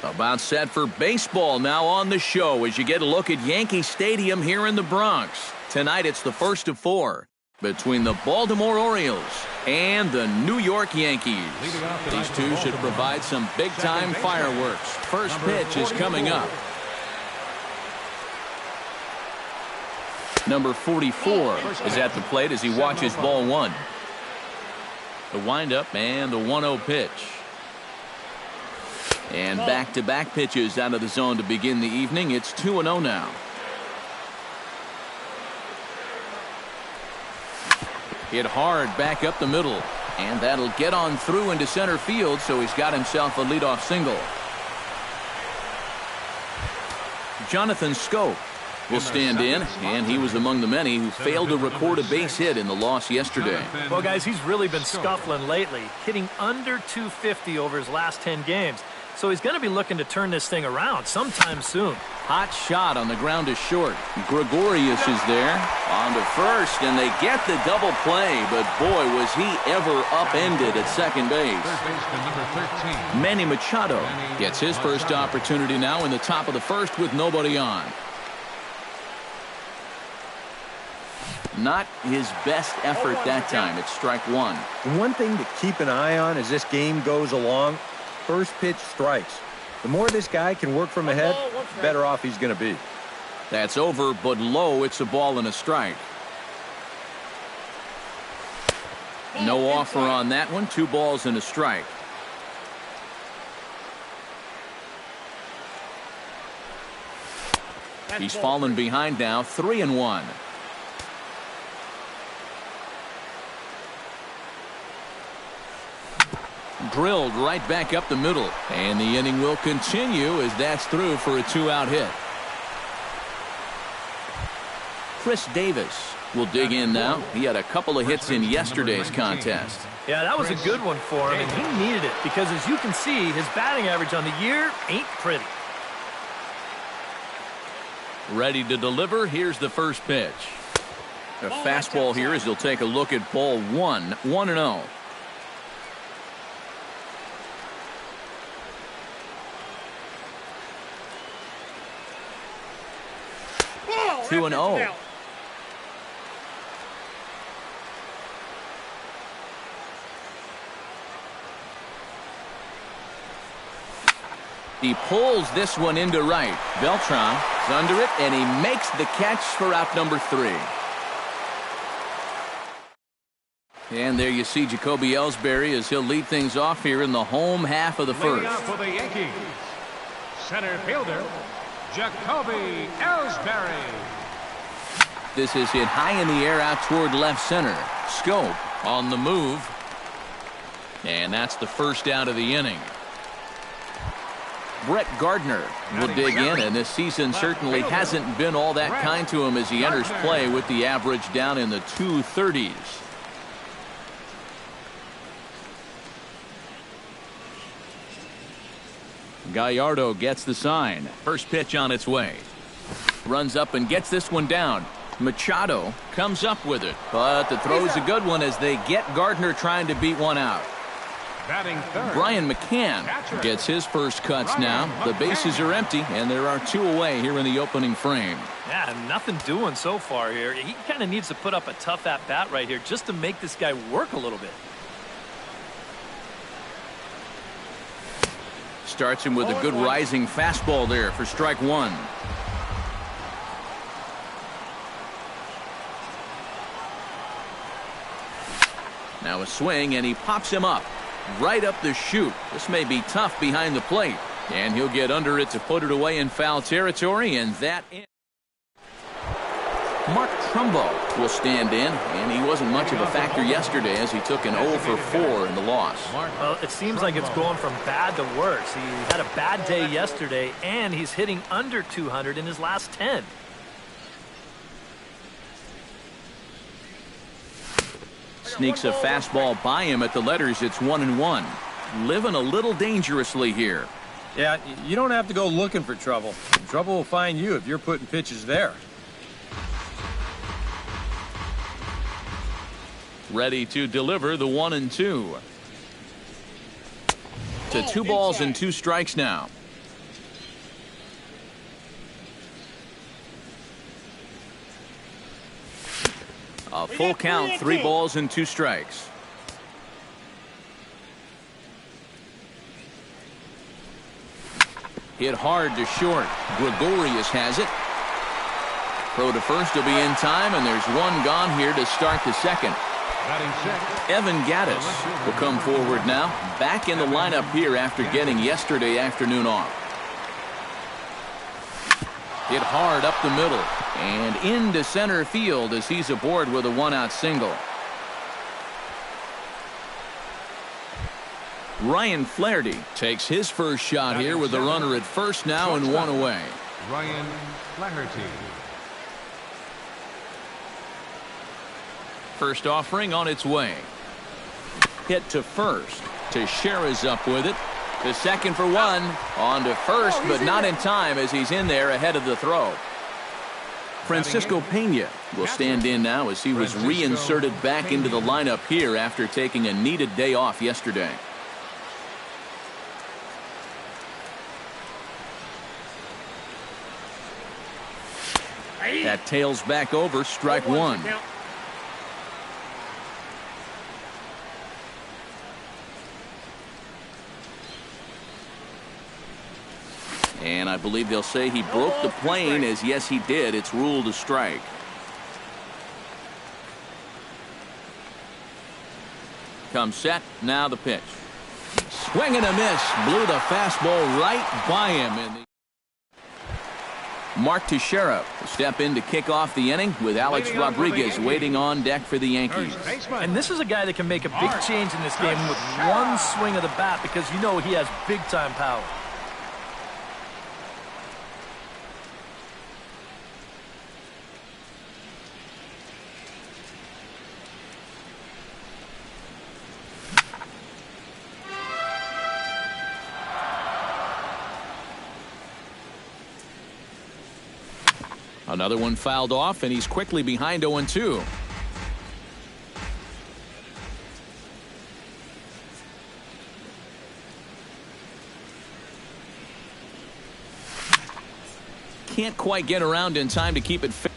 [SPEAKER 1] About set for baseball now on the show as you get a look at Yankee Stadium here in the Bronx. Tonight it's the first of 4 between the Baltimore Orioles and the New York Yankees. These two should provide some big-time fireworks. First pitch is coming up. Number 44 is at the plate as he watches ball 1. The windup and the 1-0 pitch. And back-to-back pitches out of the zone to begin the evening. It's 2-0 now. Hit hard back up the middle. And that'll get on through into center field, so he's got himself a leadoff single. Jonathan Scope will stand in, and he was among the many who failed to record a base hit in the loss yesterday.
[SPEAKER 4] Well, guys, he's really been scuffling lately, hitting under 250 over his last 10 games. So he's going to be looking to turn this thing around sometime soon.
[SPEAKER 1] Hot shot on the ground to short. Gregorius is there on to first, and they get the double play, but boy, was he ever upended at second base. Manny Machado gets his first opportunity now in the top of the first with nobody on. Not his best effort that time. It's strike 1.
[SPEAKER 3] One thing to keep an eye on as this game goes along, first pitch strikes. The more this guy can work from ahead, the better off he's going to be.
[SPEAKER 1] That's over, but low. It's a ball and a strike. No offer on that one. 2 balls and a strike. He's fallen behind now, 3-1. Drilled right back up the middle, and the inning will continue as that's through for a 2-out hit. Chris Davis will dig in now. He had a couple of hits in yesterday's contest.
[SPEAKER 4] Yeah, that was a good one for him, and he needed it because, as you can see, his batting average on the year ain't pretty.
[SPEAKER 1] Ready to deliver. Here's the first pitch. A fastball here as he'll take a look at ball 1, 1-0. 2-0. He pulls this one into right. Beltran is under it, and he makes the catch for out number 3. And there you see Jacoby Ellsbury as he'll lead things off here in the home half of the first.
[SPEAKER 2] For the Yankees, center fielder, Jacoby Ellsbury.
[SPEAKER 1] This is hit high in the air out toward left center. Scope on the move. And that's the first out of the inning. Brett Gardner will dig in, and this season certainly hasn't been all that kind to him as he enters play with the average down in the 230s. Gallardo gets the sign. First pitch on its way. Runs up and gets this one down. Machado comes up with it, but the throw's a good one as they get Gardner trying to beat one out. Brian McCann gets his first cuts now. The bases are empty, and there are 2 away here in the opening frame.
[SPEAKER 4] Yeah, nothing doing so far here. He kind of needs to put up a tough at-bat right here just to make this guy work a little bit.
[SPEAKER 1] Starts him with a good rising fastball there for strike 1. Now a swing, and he pops him up. Right up the chute. This may be tough behind the plate. And he'll get under it to put it away in foul territory, and that ends. Mark Trumbo will stand in, and he wasn't much of a factor yesterday as he took an 0 for 4 in the loss.
[SPEAKER 4] Well, it seems like it's going from bad to worse. He had a bad day yesterday, and he's hitting under 200 in his last 10.
[SPEAKER 1] Sneaks a fastball by him at the letters. It's 1-1. Living a little dangerously here.
[SPEAKER 3] Yeah, you don't have to go looking for trouble. Trouble will find you if you're putting pitches there.
[SPEAKER 1] Ready to deliver the 1-2. To 2 balls and 2 strikes now. A full count, 3 balls and 2 strikes. Hit hard to short. Gregorius has it. Throw to first will be in time, and there's one gone here to start the second. Evan Gaddis will come forward now, back in the lineup here after getting yesterday afternoon off. Hit hard up the middle and into center field as he's aboard with a 1-out single. Ryan Flaherty takes his first shot here with a runner at first now and 1 away.
[SPEAKER 2] Ryan Flaherty.
[SPEAKER 1] First offering on its way. Hit to first. Teixeira's up with it. The second for 1. On to first, but not in time as he's in there ahead of the throw. Francisco Pena will stand in now as he was reinserted back into the lineup here after taking a needed day off yesterday. That tails back over, strike 1. And I believe they'll say he broke the plane, as yes he did. It's ruled a strike. Comes set, now the pitch. Swing and a miss, blew the fastball right by him. Mark Teixeira will step in to kick off the inning with Alex Rodriguez waiting on deck for the Yankees.
[SPEAKER 4] And this is a guy that can make a big change in this game with one swing of the bat, because you know he has big-time power.
[SPEAKER 1] Another one fouled off, and he's quickly behind 0-2. Can't quite get around in time to keep it fair.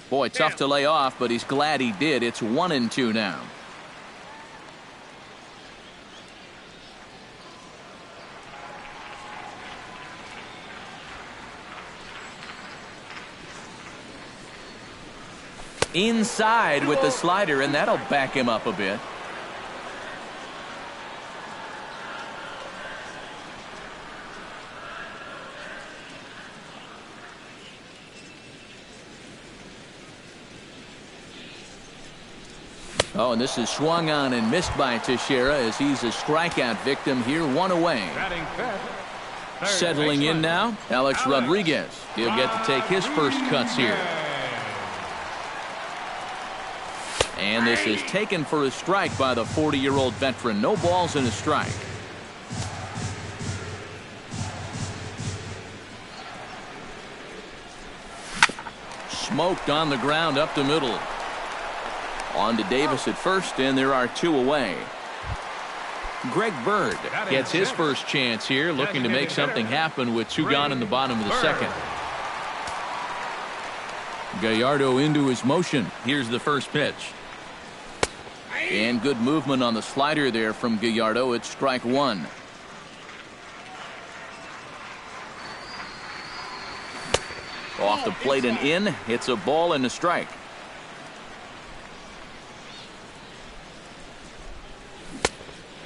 [SPEAKER 1] Boy, tough to lay off, but he's glad he did. It's 1-2 now. Inside with the slider, and that'll back him up a bit. Oh, and this is swung on and missed by Teixeira as he's a strikeout victim here, 1 away. Settling in now, Alex Rodriguez. He'll get to take his first cuts here. And this is taken for a strike by the 40-year-old veteran. No balls and a strike. Smoked on the ground up the middle. On to Davis at first, and there are 2 away. Greg Bird gets his first chance here, looking to make something happen with 2 gone in the bottom of the second. Gallardo into his motion. Here's the first pitch. And good movement on the slider there from Gallardo. It's strike 1. Off the plate and in. It's a ball and a strike.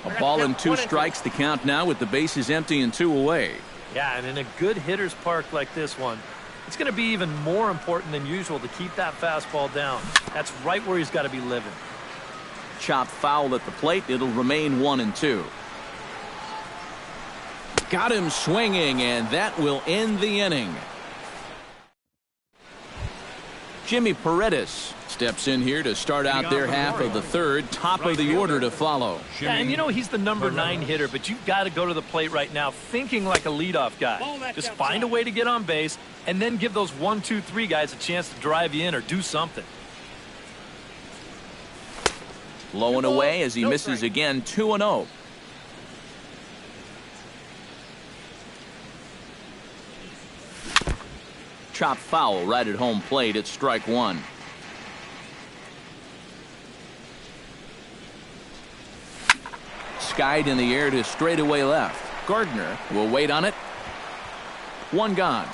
[SPEAKER 1] A ball and 2 strikes, the count now with the bases empty and 2 away.
[SPEAKER 4] Yeah, and in a good hitter's park like this one, it's going to be even more important than usual to keep that fastball down. That's right where he's got to be living.
[SPEAKER 1] Chopped foul at the plate. It'll remain 1-2. Got him swinging, and that will end the inning. Jimmy Paredes steps in here to start out their half of the third. Top of the order to follow.
[SPEAKER 4] Yeah, and you know he's the number 9 hitter, but you've got to go to the plate right now thinking like a leadoff guy. Just find a way to get on base, and then give those 1, 2, 3 guys a chance to drive you in or do something.
[SPEAKER 1] Low and away as he misses again, 2-0. chop foul right at home plate at strike one. Skied in the air to straightaway left. Gardner will wait on it. One gone.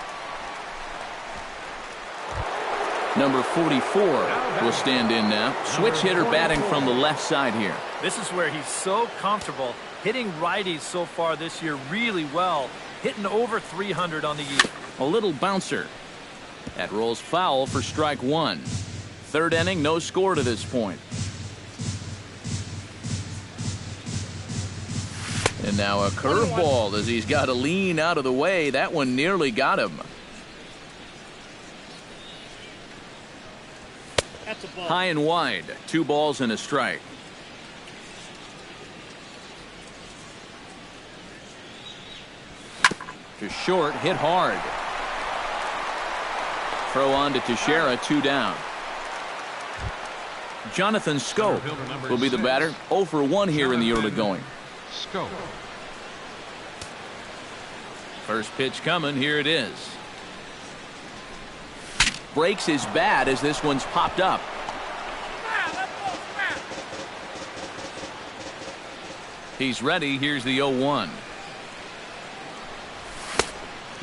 [SPEAKER 1] Number 44 will stand in now. Switch hitter batting from the left side here.
[SPEAKER 4] This is where he's so comfortable hitting righties so far this year really well, hitting over 300 on the year.
[SPEAKER 1] A little bouncer. That rolls foul for strike one. Third inning, no score to this point. And now a curveball as he's got to lean out of the way. That one nearly got him.
[SPEAKER 5] That's a ball.
[SPEAKER 1] High and wide. 2 balls and a strike. To short, hit hard. Throw on to Teixeira, 2 down. Jonathan Scope will be the batter. 0 for 1 here in the early going.
[SPEAKER 2] Scope.
[SPEAKER 1] First pitch coming. Here it is. Breaks his bat as this one's popped up. He's ready. Here's the 0-1.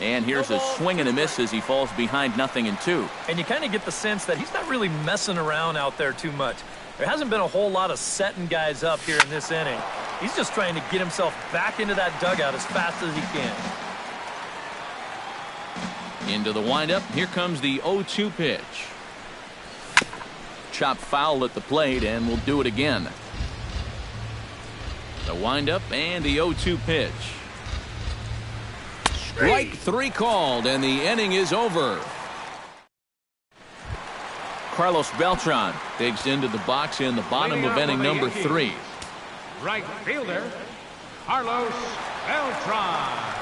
[SPEAKER 1] And here's a swing and a miss as he falls behind 0-2.
[SPEAKER 4] And you kind of get the sense that he's not really messing around out there too much. There hasn't been a whole lot of setting guys up here in this inning. He's just trying to get himself back into that dugout as fast as he can.
[SPEAKER 1] Into the windup. Here comes the 0-2 pitch. Chop foul at the plate, and we'll do it again. The windup and the 0-2 pitch. Strike 3 called, and the inning is over. Carlos Beltran digs into the box in the bottom of inning number 3.
[SPEAKER 2] Right fielder, Carlos Beltran.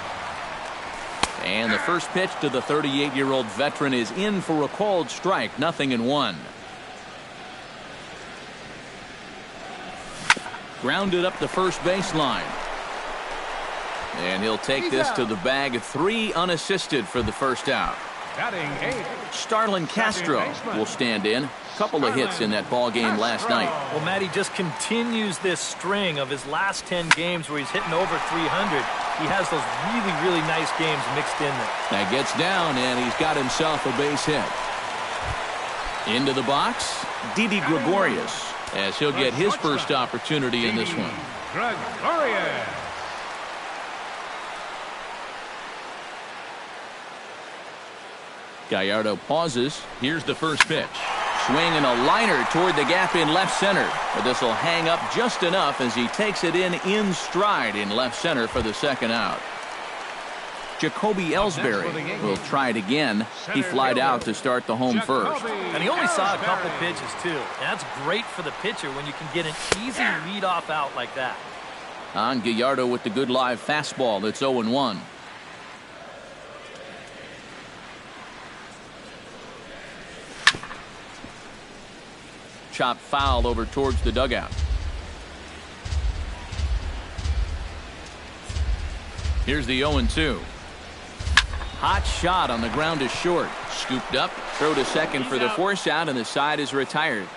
[SPEAKER 1] And the first pitch to the 38-year-old veteran is in for a called strike. 0-1. Grounded up the first baseline. And he'll take this to the bag. 3 unassisted for the first out.
[SPEAKER 2] Batting 8.
[SPEAKER 1] Starlin Castro will stand in. Couple of hits in that ball game last night.
[SPEAKER 4] Well, Matty just continues this string of his last 10 games where he's hitting over 300. He has those really, really nice games mixed in there.
[SPEAKER 1] That gets down, and he's got himself a base hit. Into the box, Didi Gregorius, as he'll get his first opportunity in this one.
[SPEAKER 2] Gregorius.
[SPEAKER 1] Gallardo pauses. Here's the first pitch. Swing and a liner toward the gap in left center. But this will hang up just enough as he takes it in stride in left center for the second out. Jacoby Ellsbury will try it again. He flied out to start the home first.
[SPEAKER 4] And he only saw a couple pitches, too. And that's great for the pitcher when you can get an easy leadoff out like that.
[SPEAKER 1] On Gallardo with the good live fastball. That's 0-1. Chop foul over towards the dugout. Here's the 0-2. Hot shot on the ground is short. Scooped up. Throw to second for the force out, and the side is retired.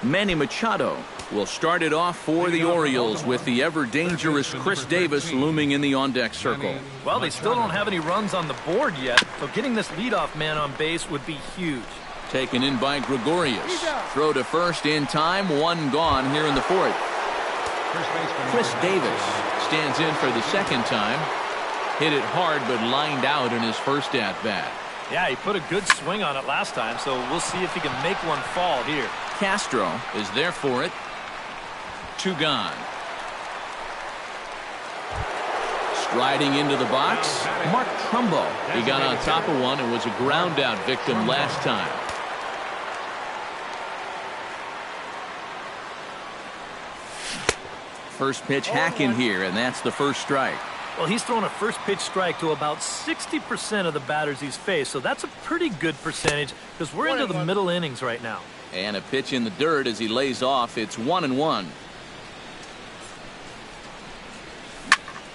[SPEAKER 1] Manny Machado will start it off for the Orioles with the ever-dangerous Chris Davis looming in the on-deck circle.
[SPEAKER 4] Well, they still don't have any runs on the board yet, so getting this leadoff man on base would be huge.
[SPEAKER 1] Taken in by Gregorius. Throw to first in time. 1 gone here in the 4th. Chris Davis stands in for the second time. Hit it hard, but lined out in his first at-bat.
[SPEAKER 4] Yeah, he put a good swing on it last time, so we'll see if he can make one fall here.
[SPEAKER 1] Castro is there for it. 2 gone. Striding into the box, Mark Trumbo. He got on top of one and was a ground out victim last time. First pitch hack in here, and that's the first strike.
[SPEAKER 4] Well, he's thrown a first pitch strike to about 60% of the batters he's faced, so that's a pretty good percentage because we're into the middle innings right now.
[SPEAKER 1] And a pitch in the dirt as he lays off. It's 1-1.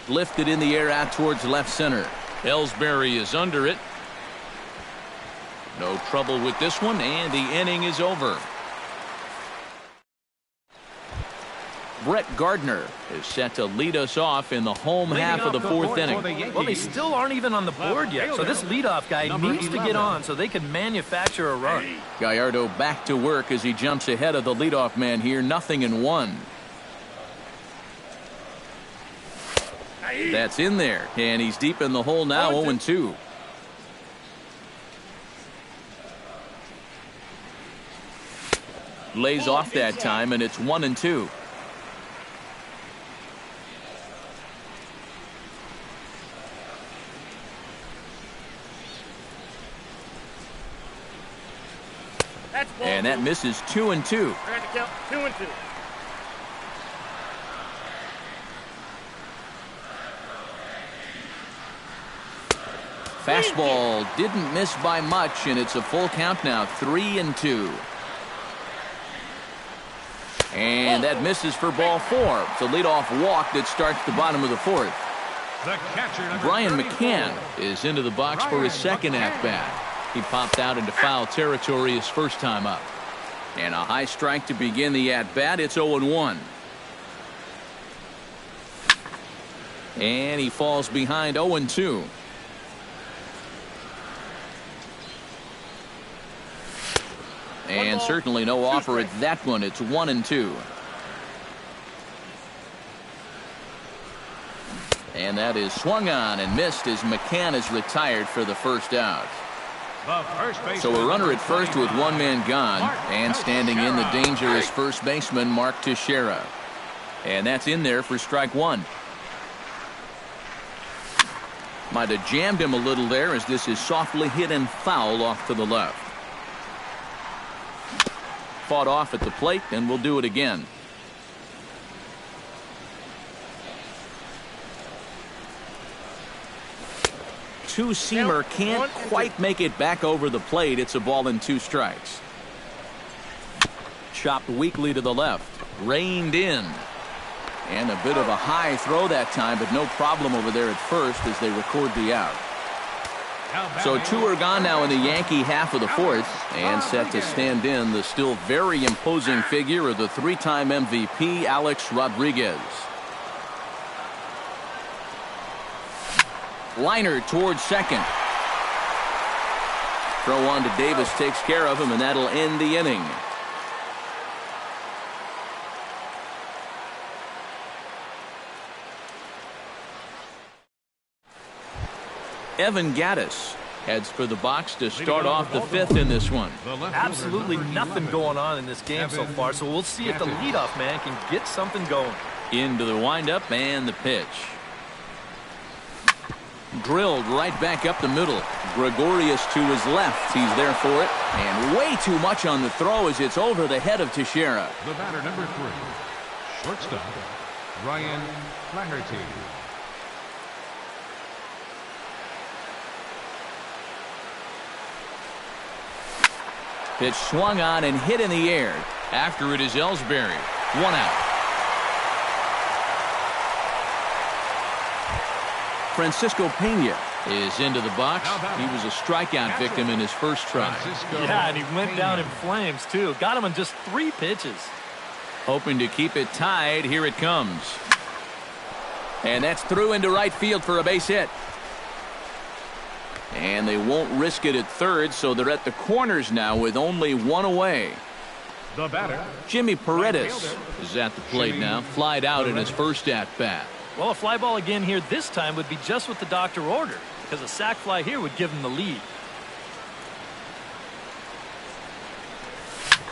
[SPEAKER 1] Lifted in the air out towards left center. Ellsbury is under it. No trouble with this one, and the inning is over. Brett Gardner is set to lead us off in the home half of the fourth inning.
[SPEAKER 4] Well, they still aren't even on the board yet, so this leadoff guy needs to get on so they can manufacture a run.
[SPEAKER 1] Gallardo back to work as he jumps ahead of the leadoff man here, 0-1. That's in there, and he's deep in the hole now, 0-2. Lays off that time, and it's 1-2. And that misses 2-2.
[SPEAKER 5] 2-2.
[SPEAKER 1] Fastball didn't miss by much, and it's a full count now, 3-2. And that misses for ball 4. It's a leadoff walk that starts the bottom of the fourth. Brian McCann is into the box for his second at-bat. He popped out into foul territory his first time up. And a high strike to begin the at-bat. It's 0-1. And he falls behind 0-2. And certainly no offer at that one. It's 1-2. And that is swung on and missed as McCann is retired for the first out. So a runner at first with one man gone, and standing in the dangerous first baseman Mark Teixeira. And that's in there for strike one. Might have jammed him a little there as this is softly hit and foul off to the left. Fought off at the plate, and we'll do it again. Two-seamer can't quite make it back over the plate. It's a ball and 2 strikes. Chopped weakly to the left. Reined in. And a bit of a high throw that time, but no problem over there at first as they record the out. So 2 are gone now in the Yankee half of the fourth, and set to stand in the still very imposing figure of the 3-time MVP, Alex Rodriguez. Liner towards second. Throw on to Davis takes care of him, and that'll end the inning. Evan Gattis heads for the box to start off the 5th in this one.
[SPEAKER 4] Absolutely nothing going on in this game so far, so we'll see if the leadoff man can get something going.
[SPEAKER 1] Into the windup and the pitch. Drilled right back up the middle. Gregorius to his left. He's there for it. And way too much on the throw as it's over the head of Teixeira.
[SPEAKER 2] The batter, number 3, shortstop, Ryan Flaherty.
[SPEAKER 1] Pitch swung on and hit in the air. After it is Ellsbury. 1 out. Francisco Pena is into the box. He was a strikeout victim in his first try.
[SPEAKER 4] Yeah, and he went down in flames, too. Got him in just 3 pitches.
[SPEAKER 1] Hoping to keep it tied. Here it comes. And that's through into right field for a base hit. And they won't risk it at third, so they're at the corners now with only 1 away.
[SPEAKER 2] The batter,
[SPEAKER 1] Jimmy Paredes is at the plate now. Flied out in his first at-bat.
[SPEAKER 4] Well, a fly ball again here this time would be just what the doctor ordered, because a sac fly here would give him the lead.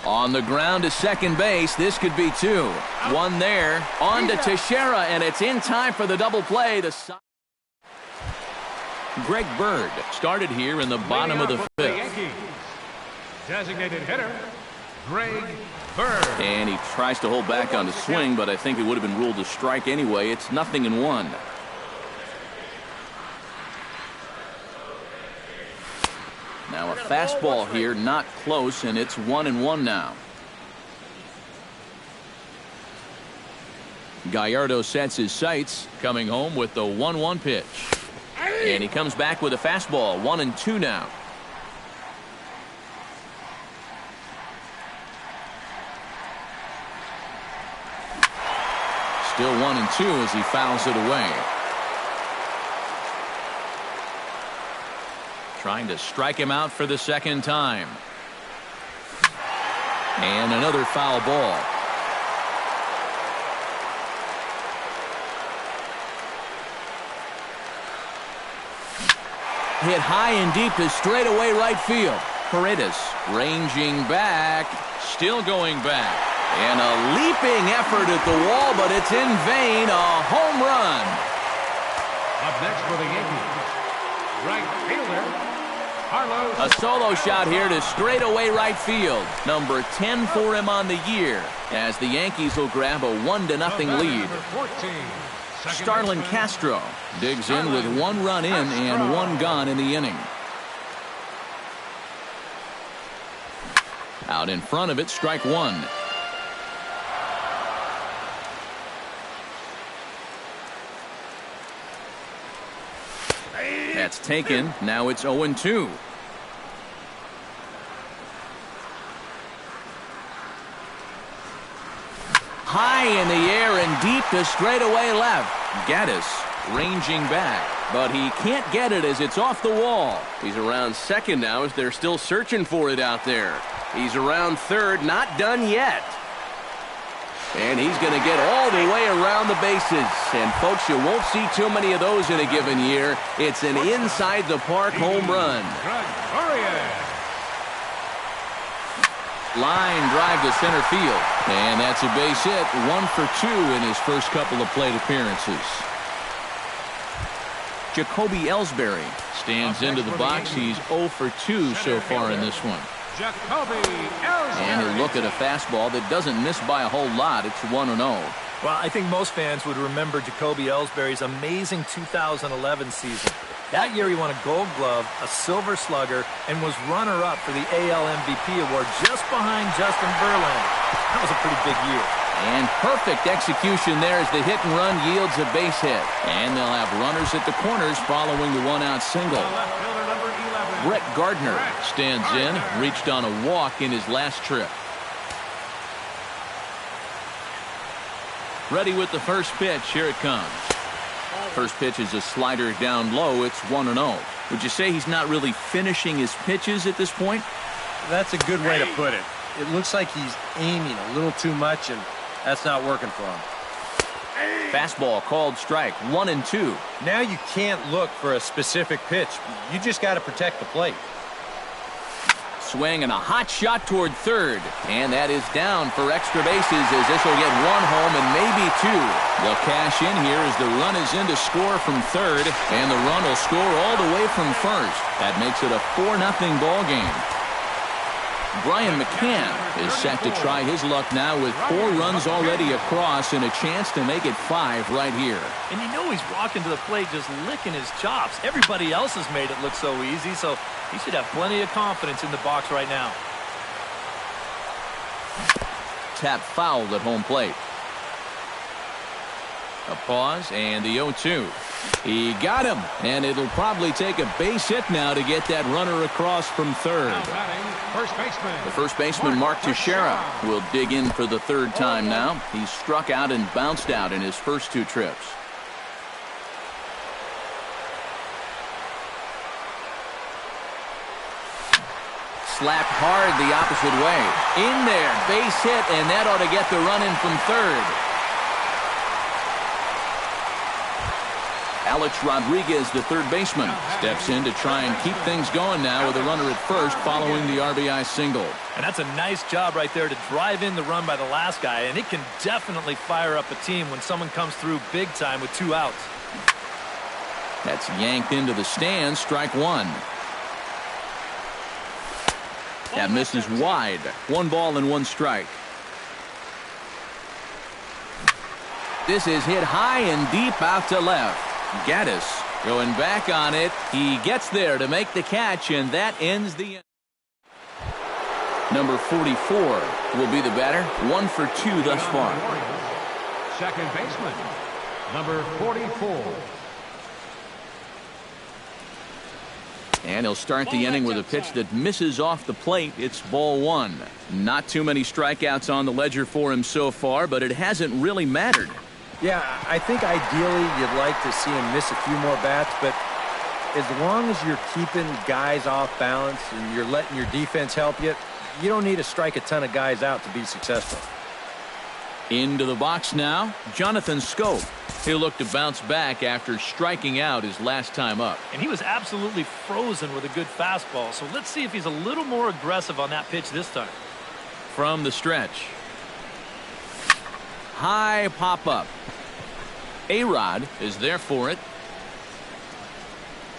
[SPEAKER 1] On the ground to second base. This could be 2. 1 there. On to Teixeira, and it's in time for the double play. Greg Bird started here in the bottom of the 5th.
[SPEAKER 2] Designated hitter, Greg Bird.
[SPEAKER 1] And he tries to hold back on the swing, but I think it would have been ruled a strike anyway. It's 0-1. Now a fastball here, not close, and it's 1-1 now. Gallardo sets his sights, coming home with the 1-1 pitch. And he comes back with a fastball. 1-2 now. Still 1-2 as he fouls it away. Trying to strike him out for the second time. And another foul ball. Hit high and deep to straightaway right field. Paredes ranging back, still going back. And a leaping effort at the wall, but it's in vain. A home run.
[SPEAKER 2] Up next for the Yankees, right fielder, Carlos.
[SPEAKER 1] A solo shot here to straightaway right field. Number 10 for him on the year, as the Yankees will grab a 1-0 lead.
[SPEAKER 2] 14,
[SPEAKER 1] Starlin Castro digs in with 1 run in and 1 gone in the inning. Out in front of it, strike 1. That's taken. Now it's 0-2. High in the air and deep to straightaway left. Gaddis ranging back, but he can't get it as it's off the wall. He's around second now as they're still searching for it out there. He's around third, not done yet. And he's going to get all the way around the bases. And, folks, you won't see too many of those in a given year. It's an inside-the-park home run. Line drive to center field. And that's a base hit. 1 for 2 in his first couple of plate appearances. Jacoby Ellsbury stands into the box. He's 0 for 2 so far in this one. And he'll look at a fastball that doesn't miss by a whole lot. It's 1-0.
[SPEAKER 4] Well, I think most fans would remember Jacoby Ellsbury's amazing 2011 season. That year he won a Gold Glove, a Silver Slugger, and was runner-up for the AL MVP award just behind Justin Verlander. That was a pretty big year.
[SPEAKER 1] And perfect execution there as the hit and run yields a base hit. And they'll have runners at the corners following the 1-out single. Brett Gardner stands in, reached on a walk in his last trip. Ready with the first pitch. Here it comes. First pitch is a slider down low. It's 1-0. Would you say he's not really finishing his pitches at this point?
[SPEAKER 3] That's a good way to put it. It looks like he's aiming a little too much, and that's not working for him.
[SPEAKER 1] Fastball called strike. 1-2.
[SPEAKER 3] Now you can't look for a specific pitch. You just got to protect the plate.
[SPEAKER 1] Swing and a hot shot toward third. And that is down for extra bases as this will get 1 home and maybe 2. They'll cash in here as the run is in to score from third. And the run will score all the way from first. That makes it a 4-0 ball game. Brian McCann is set to try his luck now with 4 runs already across and a chance to make it 5 right here.
[SPEAKER 4] And you know he's walking to the plate just licking his chops. Everybody else has made it look so easy, so he should have plenty of confidence in the box right now.
[SPEAKER 1] Tap fouled at home plate. A pause and the 0-2. He got him, and it'll probably take a base hit now to get that runner across from third. The first baseman, Mark Teixeira, will dig in for the 3rd time now. He's struck out and bounced out in his first 2 trips. Slapped hard the opposite way. In there, base hit, and that ought to get the run in from third. Alex Rodriguez, the 3rd baseman, steps in to try and keep things going now with a runner at first following the RBI single.
[SPEAKER 4] And that's a nice job right there to drive in the run by the last guy, and it can definitely fire up a team when someone comes through big time with 2 outs.
[SPEAKER 1] That's yanked into the stands, strike 1. That misses wide. 1 ball and 1 strike. This is hit high and deep out to left. Gaddis going back on it. He gets there to make the catch, and that ends the inning. Number 44 will be the batter. 1 for 2 thus far.
[SPEAKER 2] Second baseman, number 44.
[SPEAKER 1] And he'll start the inning with a pitch that misses off the plate. It's ball one. Not too many strikeouts on the ledger for him so far, but it hasn't really mattered.
[SPEAKER 3] Yeah, I think ideally you'd like to see him miss a few more bats, but as long as you're keeping guys off balance and you're letting your defense help you, you don't need to strike a ton of guys out to be successful.
[SPEAKER 1] Into the box now, Jonathan Scope. He'll look to bounce back after striking out his last time up.
[SPEAKER 4] And he was absolutely frozen with a good fastball, so let's see if he's a little more aggressive on that pitch this time.
[SPEAKER 1] From the stretch. High pop-up. A-Rod is there for it.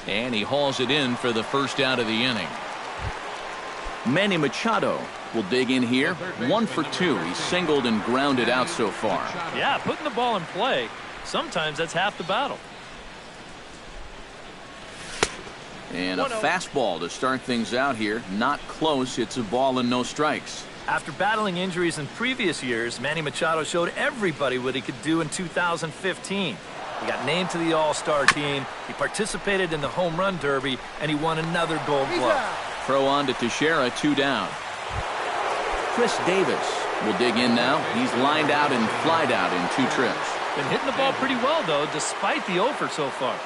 [SPEAKER 1] And he hauls it in for the first out of the inning. Manny Machado will dig in here. 1 for 2. He's singled and grounded out so far.
[SPEAKER 4] Yeah, putting the ball in play, sometimes that's half the battle.
[SPEAKER 1] And a fastball to start things out here. Not close. It's a ball and no strikes.
[SPEAKER 4] After battling injuries in previous years, Manny Machado showed everybody what he could do in 2015. He got named to the All-Star team, he participated in the Home Run Derby, and he won another Gold Glove.
[SPEAKER 1] Throw on to Teixeira, 2 down. Chris Davis will dig in now. He's lined out and flied out in 2 trips.
[SPEAKER 4] Been hitting the ball pretty well, though, despite the offer so far.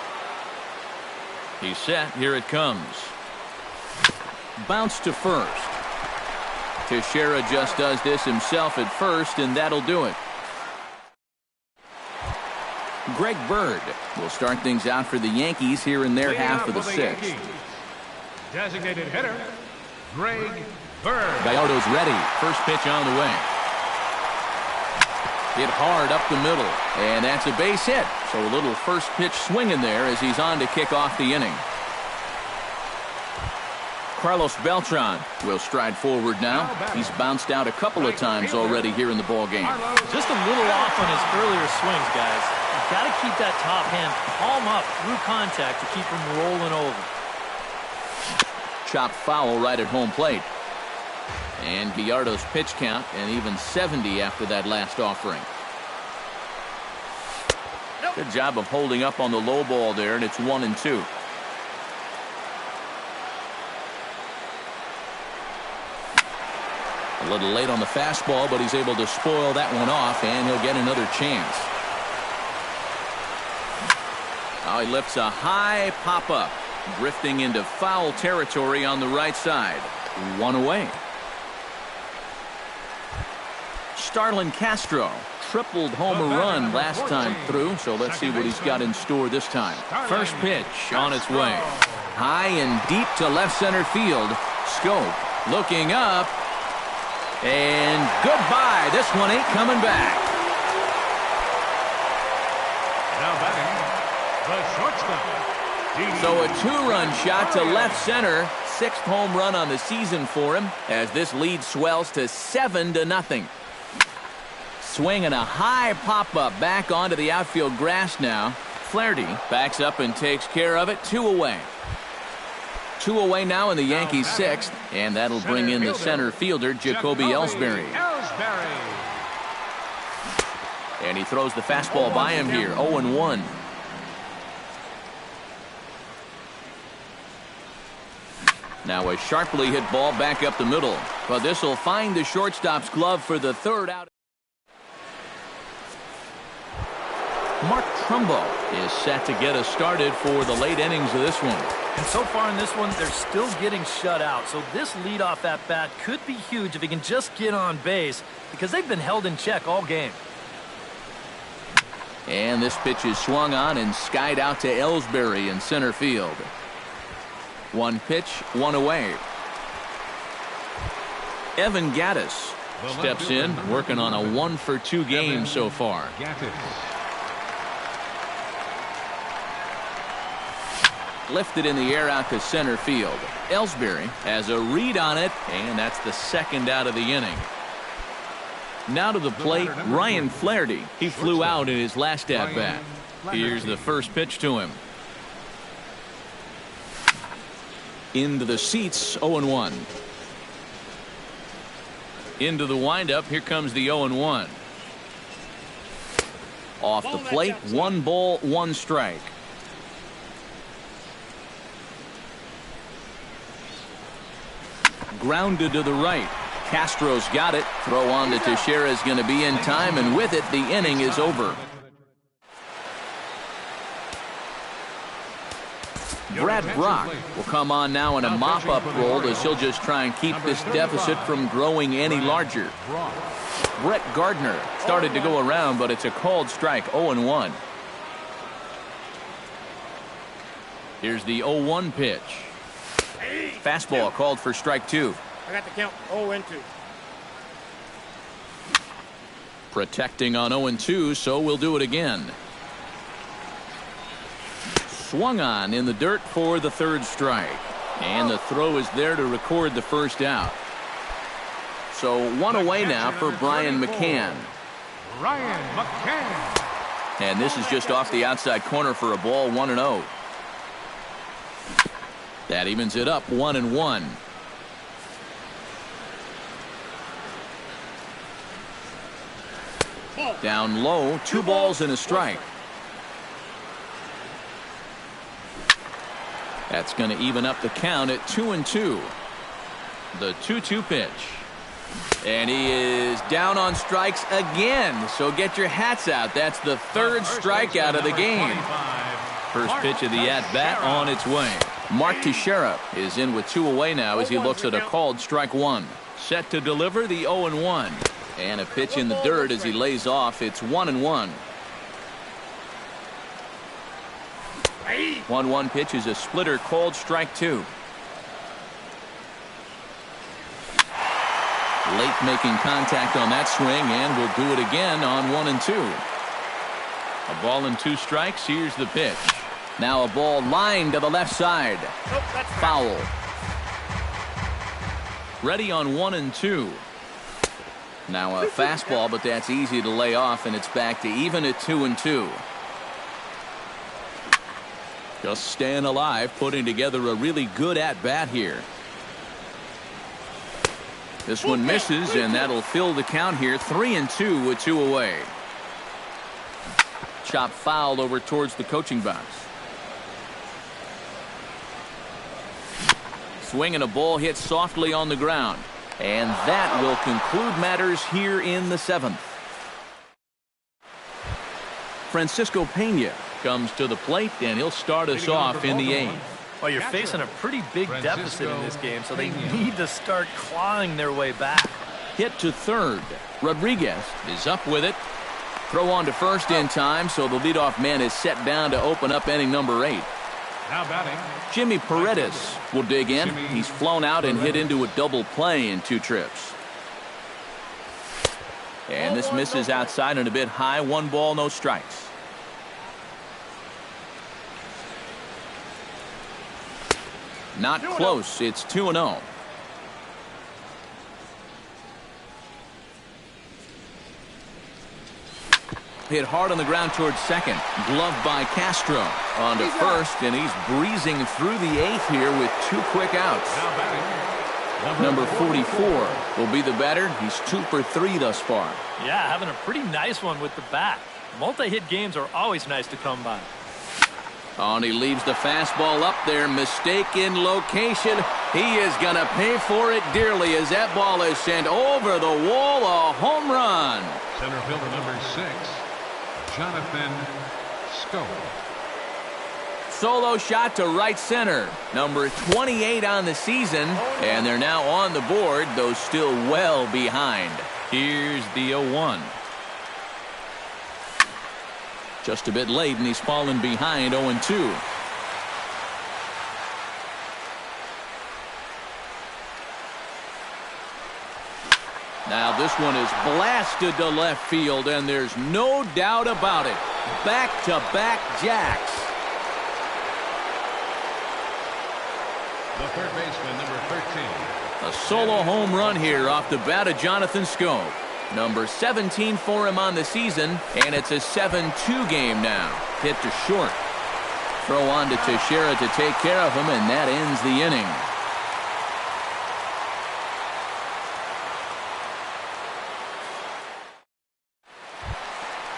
[SPEAKER 1] He's set. Here it comes. Bounce to first. Teixeira just does this himself at first, and that'll do it. Greg Bird will start things out for the Yankees here in their half of the 6th.
[SPEAKER 2] Designated hitter, Greg Bird.
[SPEAKER 1] Gallardo's ready. First pitch on the way. Hit hard up the middle, and that's a base hit. So a little first pitch swing in there as he's on to kick off the inning. Carlos Beltran will stride forward now. He's bounced out a couple of times already here in the ball game.
[SPEAKER 4] Just a little off on his earlier swings, guys. You've got to keep that top hand palm up through contact to keep him rolling over.
[SPEAKER 1] Chopped foul right at home plate. And Gallardo's pitch count, and even 70 after that last offering. Good job of holding up on the low ball there, and it's 1-2. A little late on the fastball, but he's able to spoil that one off, and he'll get another chance. Now he lifts a high pop-up, drifting into foul territory on the right side. 1 away. Starlin Castro tripled home run last time through, so let's see what he's got in store this time. First pitch on its way. High and deep to left center field. Scope looking up. And goodbye. This one ain't coming back.
[SPEAKER 2] Now batting, the shortstop.
[SPEAKER 1] So a 2-run shot to left center. 6th home run on the season for him as this lead swells to 7-0. Swing and a high pop-up back onto the outfield grass now. Flaherty backs up and takes care of it. 2 away. 2 away now in the Yankees' 6th, and that'll bring in the center fielder, Jacoby Ellsbury. And he throws the fastball by him here, 0-1. Now a sharply hit ball back up the middle, but this will find the shortstop's glove for the 3rd out. Mark Trumbo is set to get us started for the late innings of this one.
[SPEAKER 4] And so far in this one, they're still getting shut out. So this leadoff at bat could be huge if he can just get on base, because they've been held in check all game.
[SPEAKER 1] And this pitch is swung on and skied out to Ellsbury in center field. 1 pitch, 1 away. Evan Gattis steps in, working on a 1 for 2 game so far. Lifted in the air out to center field. Ellsbury has a read on it, and that's the 2nd out of the inning. Now to the plate, Ryan Flaherty. He flew out in his last at-bat. Here's the first pitch to him. Into the seats, 0-1. Into the windup, here comes the 0-1. Off the plate, 1 ball, 1 strike. grounded to the right. Castro's got it. Throw on to Teixeira is going to be in time, and with it, the inning is over. Brad Brock will come on now in a mop-up role as he'll just try and keep this deficit from growing any larger. Brett Gardner started to go around, but it's a called strike, 0-1. Here's the 0-1 pitch. Fastball called for strike 2.
[SPEAKER 5] I got the count 0-2.
[SPEAKER 1] Protecting on 0-2, so we'll do it again. Swung on in the dirt for the third strike. And the throw is there to record the first out. So one away now for Brian McCann.
[SPEAKER 2] Ryan McCann.
[SPEAKER 1] And this is just off the outside corner for a ball, 1-0. That evens it up, 1-1. Down low, 2 balls and a strike. That's going to even up the count at 2-2. The 2-2 pitch. And he is down on strikes again. So get your hats out. That's the third strikeout of the game. First pitch of the at-bat on its way. Mark Teixeira is in with 2 away now as he looks at a called strike 1. Set to deliver the 0-1. And a pitch in the dirt as he lays off. It's 1-1. 1-1 pitch is a splitter, called strike 2. Late making contact on that swing, and we'll do it again on 1-2. A ball and 2 strikes. Here's the pitch. Now a ball lined to the left side. Foul. Ready on 1-2. Now a fastball, but that's easy to lay off, and it's back to even at 2-2. Just staying alive, putting together a really good at-bat here. This one misses, and that'll fill the count here. 3-2 with 2 away. Chop fouled over towards the coaching box. Swing and a ball hit softly on the ground. And that will conclude matters here in the 7th. Francisco Pena comes to the plate, and he'll start us off in the 8th.
[SPEAKER 4] Well, you're facing a pretty big deficit in this game, so they need to start clawing their way back.
[SPEAKER 1] Hit to third. Rodriguez is up with it. Throw on to first in time, so the leadoff man is set down to open up inning number 8.
[SPEAKER 2] Now batting,
[SPEAKER 1] Jimmy Paredes will dig in. He's flown out and hit into a double play in 2 trips. And this misses outside and a bit high. 1 ball, no strikes. Not close. It's 2-0. Hit hard on the ground towards second. Gloved by Castro. On to first, and he's breezing through the 8th here with 2 quick outs. Number 44 will be the batter. He's 2 for 3 thus far.
[SPEAKER 4] Yeah, having a pretty nice one with the bat. Multi-hit games are always nice to come by.
[SPEAKER 1] And he leaves the fastball up there. Mistaken location. He is going to pay for it dearly as that ball is sent over the wall. A home run.
[SPEAKER 2] Center fielder number 6, Jonathan Scope.
[SPEAKER 1] Solo shot to right center. Number 28 on the season. And they're now on the board, though still well behind. Here's the 0-1. Just a bit late, and he's fallen behind 0-2. Now this one is blasted to left field, and there's no doubt about it. Back-to-back jacks.
[SPEAKER 2] The third baseman, number 13.
[SPEAKER 1] A solo home run here off the bat of Jonathan Scope. Number 17 for him on the season, and it's a 7-2 game now. Hit to short. Throw on to Teixeira to take care of him, and that ends the inning.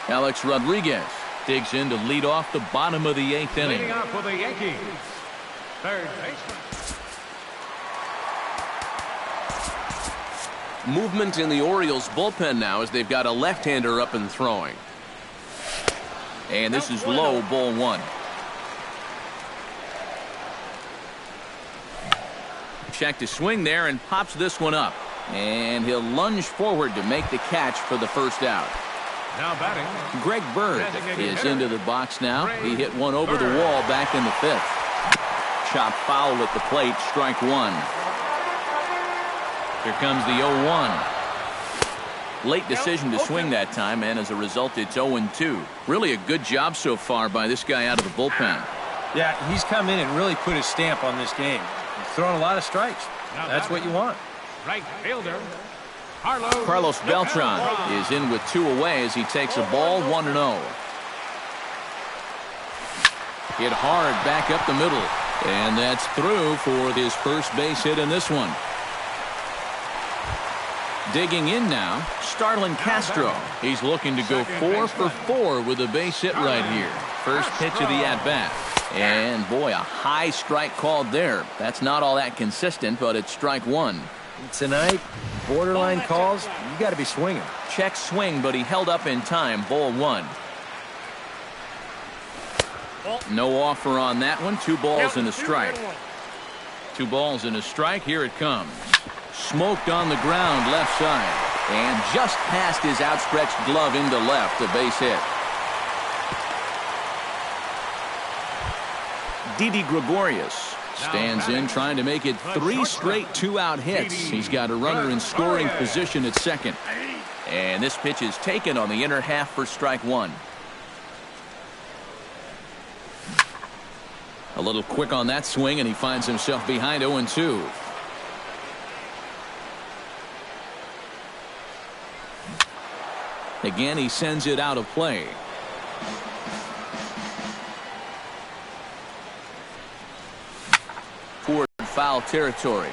[SPEAKER 1] Alex Rodriguez digs in to lead off the bottom of the 8th inning.
[SPEAKER 2] Leading off for the Yankees, third baseman.
[SPEAKER 1] Movement in the Orioles bullpen now as they've got a left-hander up and throwing. And this is low, ball one. Check to swing there and pops this one up. And he'll lunge forward to make the catch for the first out.
[SPEAKER 2] Now batting,
[SPEAKER 1] Greg Bird is into the box now. He hit one over the wall back in the fifth. Chopped foul at the plate, strike one. Here comes the 0-1. Late decision to swing that time, and as a result, it's 0-2. Really a good job so far by this guy out of the bullpen.
[SPEAKER 3] Yeah, he's come in and really put his stamp on this game. He's thrown a lot of strikes. That's what you want.
[SPEAKER 2] right fielder,
[SPEAKER 1] Carlos Beltran is in with two away as he takes a ball 1-0. Hit hard back up the middle, and that's through for his first base hit in this one. Digging in now, Starlin Castro. He's looking to go 4 for 4 with a base hit right here. First pitch of the at-bat. And boy, a high strike called there. That's not all that consistent, but it's strike one.
[SPEAKER 3] Tonight, borderline calls, you got to be swinging.
[SPEAKER 1] Check swing, but he held up in time. Ball one. No offer on that one. 2 balls and a strike. 2 balls and a strike. Here it comes. Smoked on the ground left side. And just past his outstretched glove into left. A base hit. Didi Gregorius stands in trying to make it 3 straight 2-out hits. He's got a runner in scoring position at second. And this pitch is taken on the inner half for strike one. A little quick on that swing, and he finds himself behind 0-2. Again, he sends it out of play. Toward foul territory.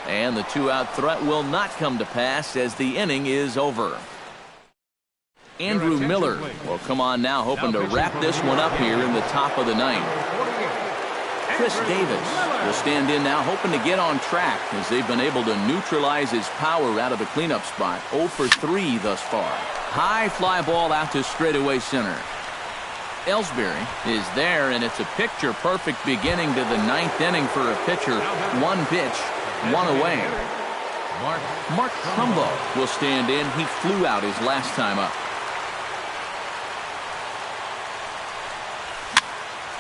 [SPEAKER 1] And the 2-out threat will not come to pass as the inning is over. Andrew Miller will come on now, hoping to wrap this one up here in the top of the ninth. Chris Davis will stand in now, hoping to get on track as they've been able to neutralize his power out of the cleanup spot. 0 for 3 thus far. High fly ball out to straightaway center. Ellsbury is there, and it's a picture-perfect beginning to the 9th inning for a pitcher. 1 pitch, 1 away. Mark Trumbo will stand in. He flew out his last time up.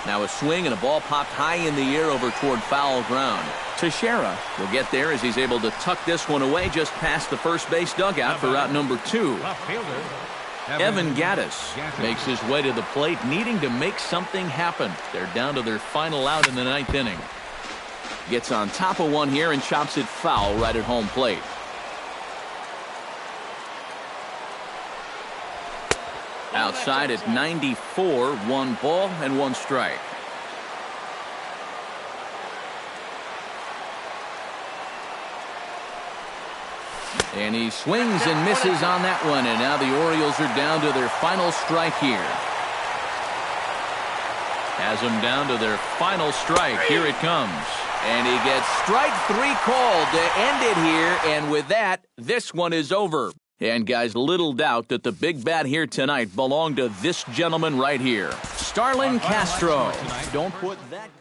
[SPEAKER 1] Now a swing and a ball popped high in the air over toward foul ground. Teixeira will get there as he's able to tuck this one away just past the first base dugout for out number 2. Evan Gattis makes his way to the plate, needing to make something happen. They're down to their final out in the 9th inning. Gets on top of one here and chops it foul right at home plate. Outside at 94, 1 ball and 1 strike. And he swings and misses on that one, and now the Orioles are down to their final strike here. Has them down to their final strike. Here it comes. And he gets strike 3 called to end it here, and with that, this one is over. And guys, little doubt that the big bat here tonight belonged to this gentleman right here, Starlin Castro. Don't put that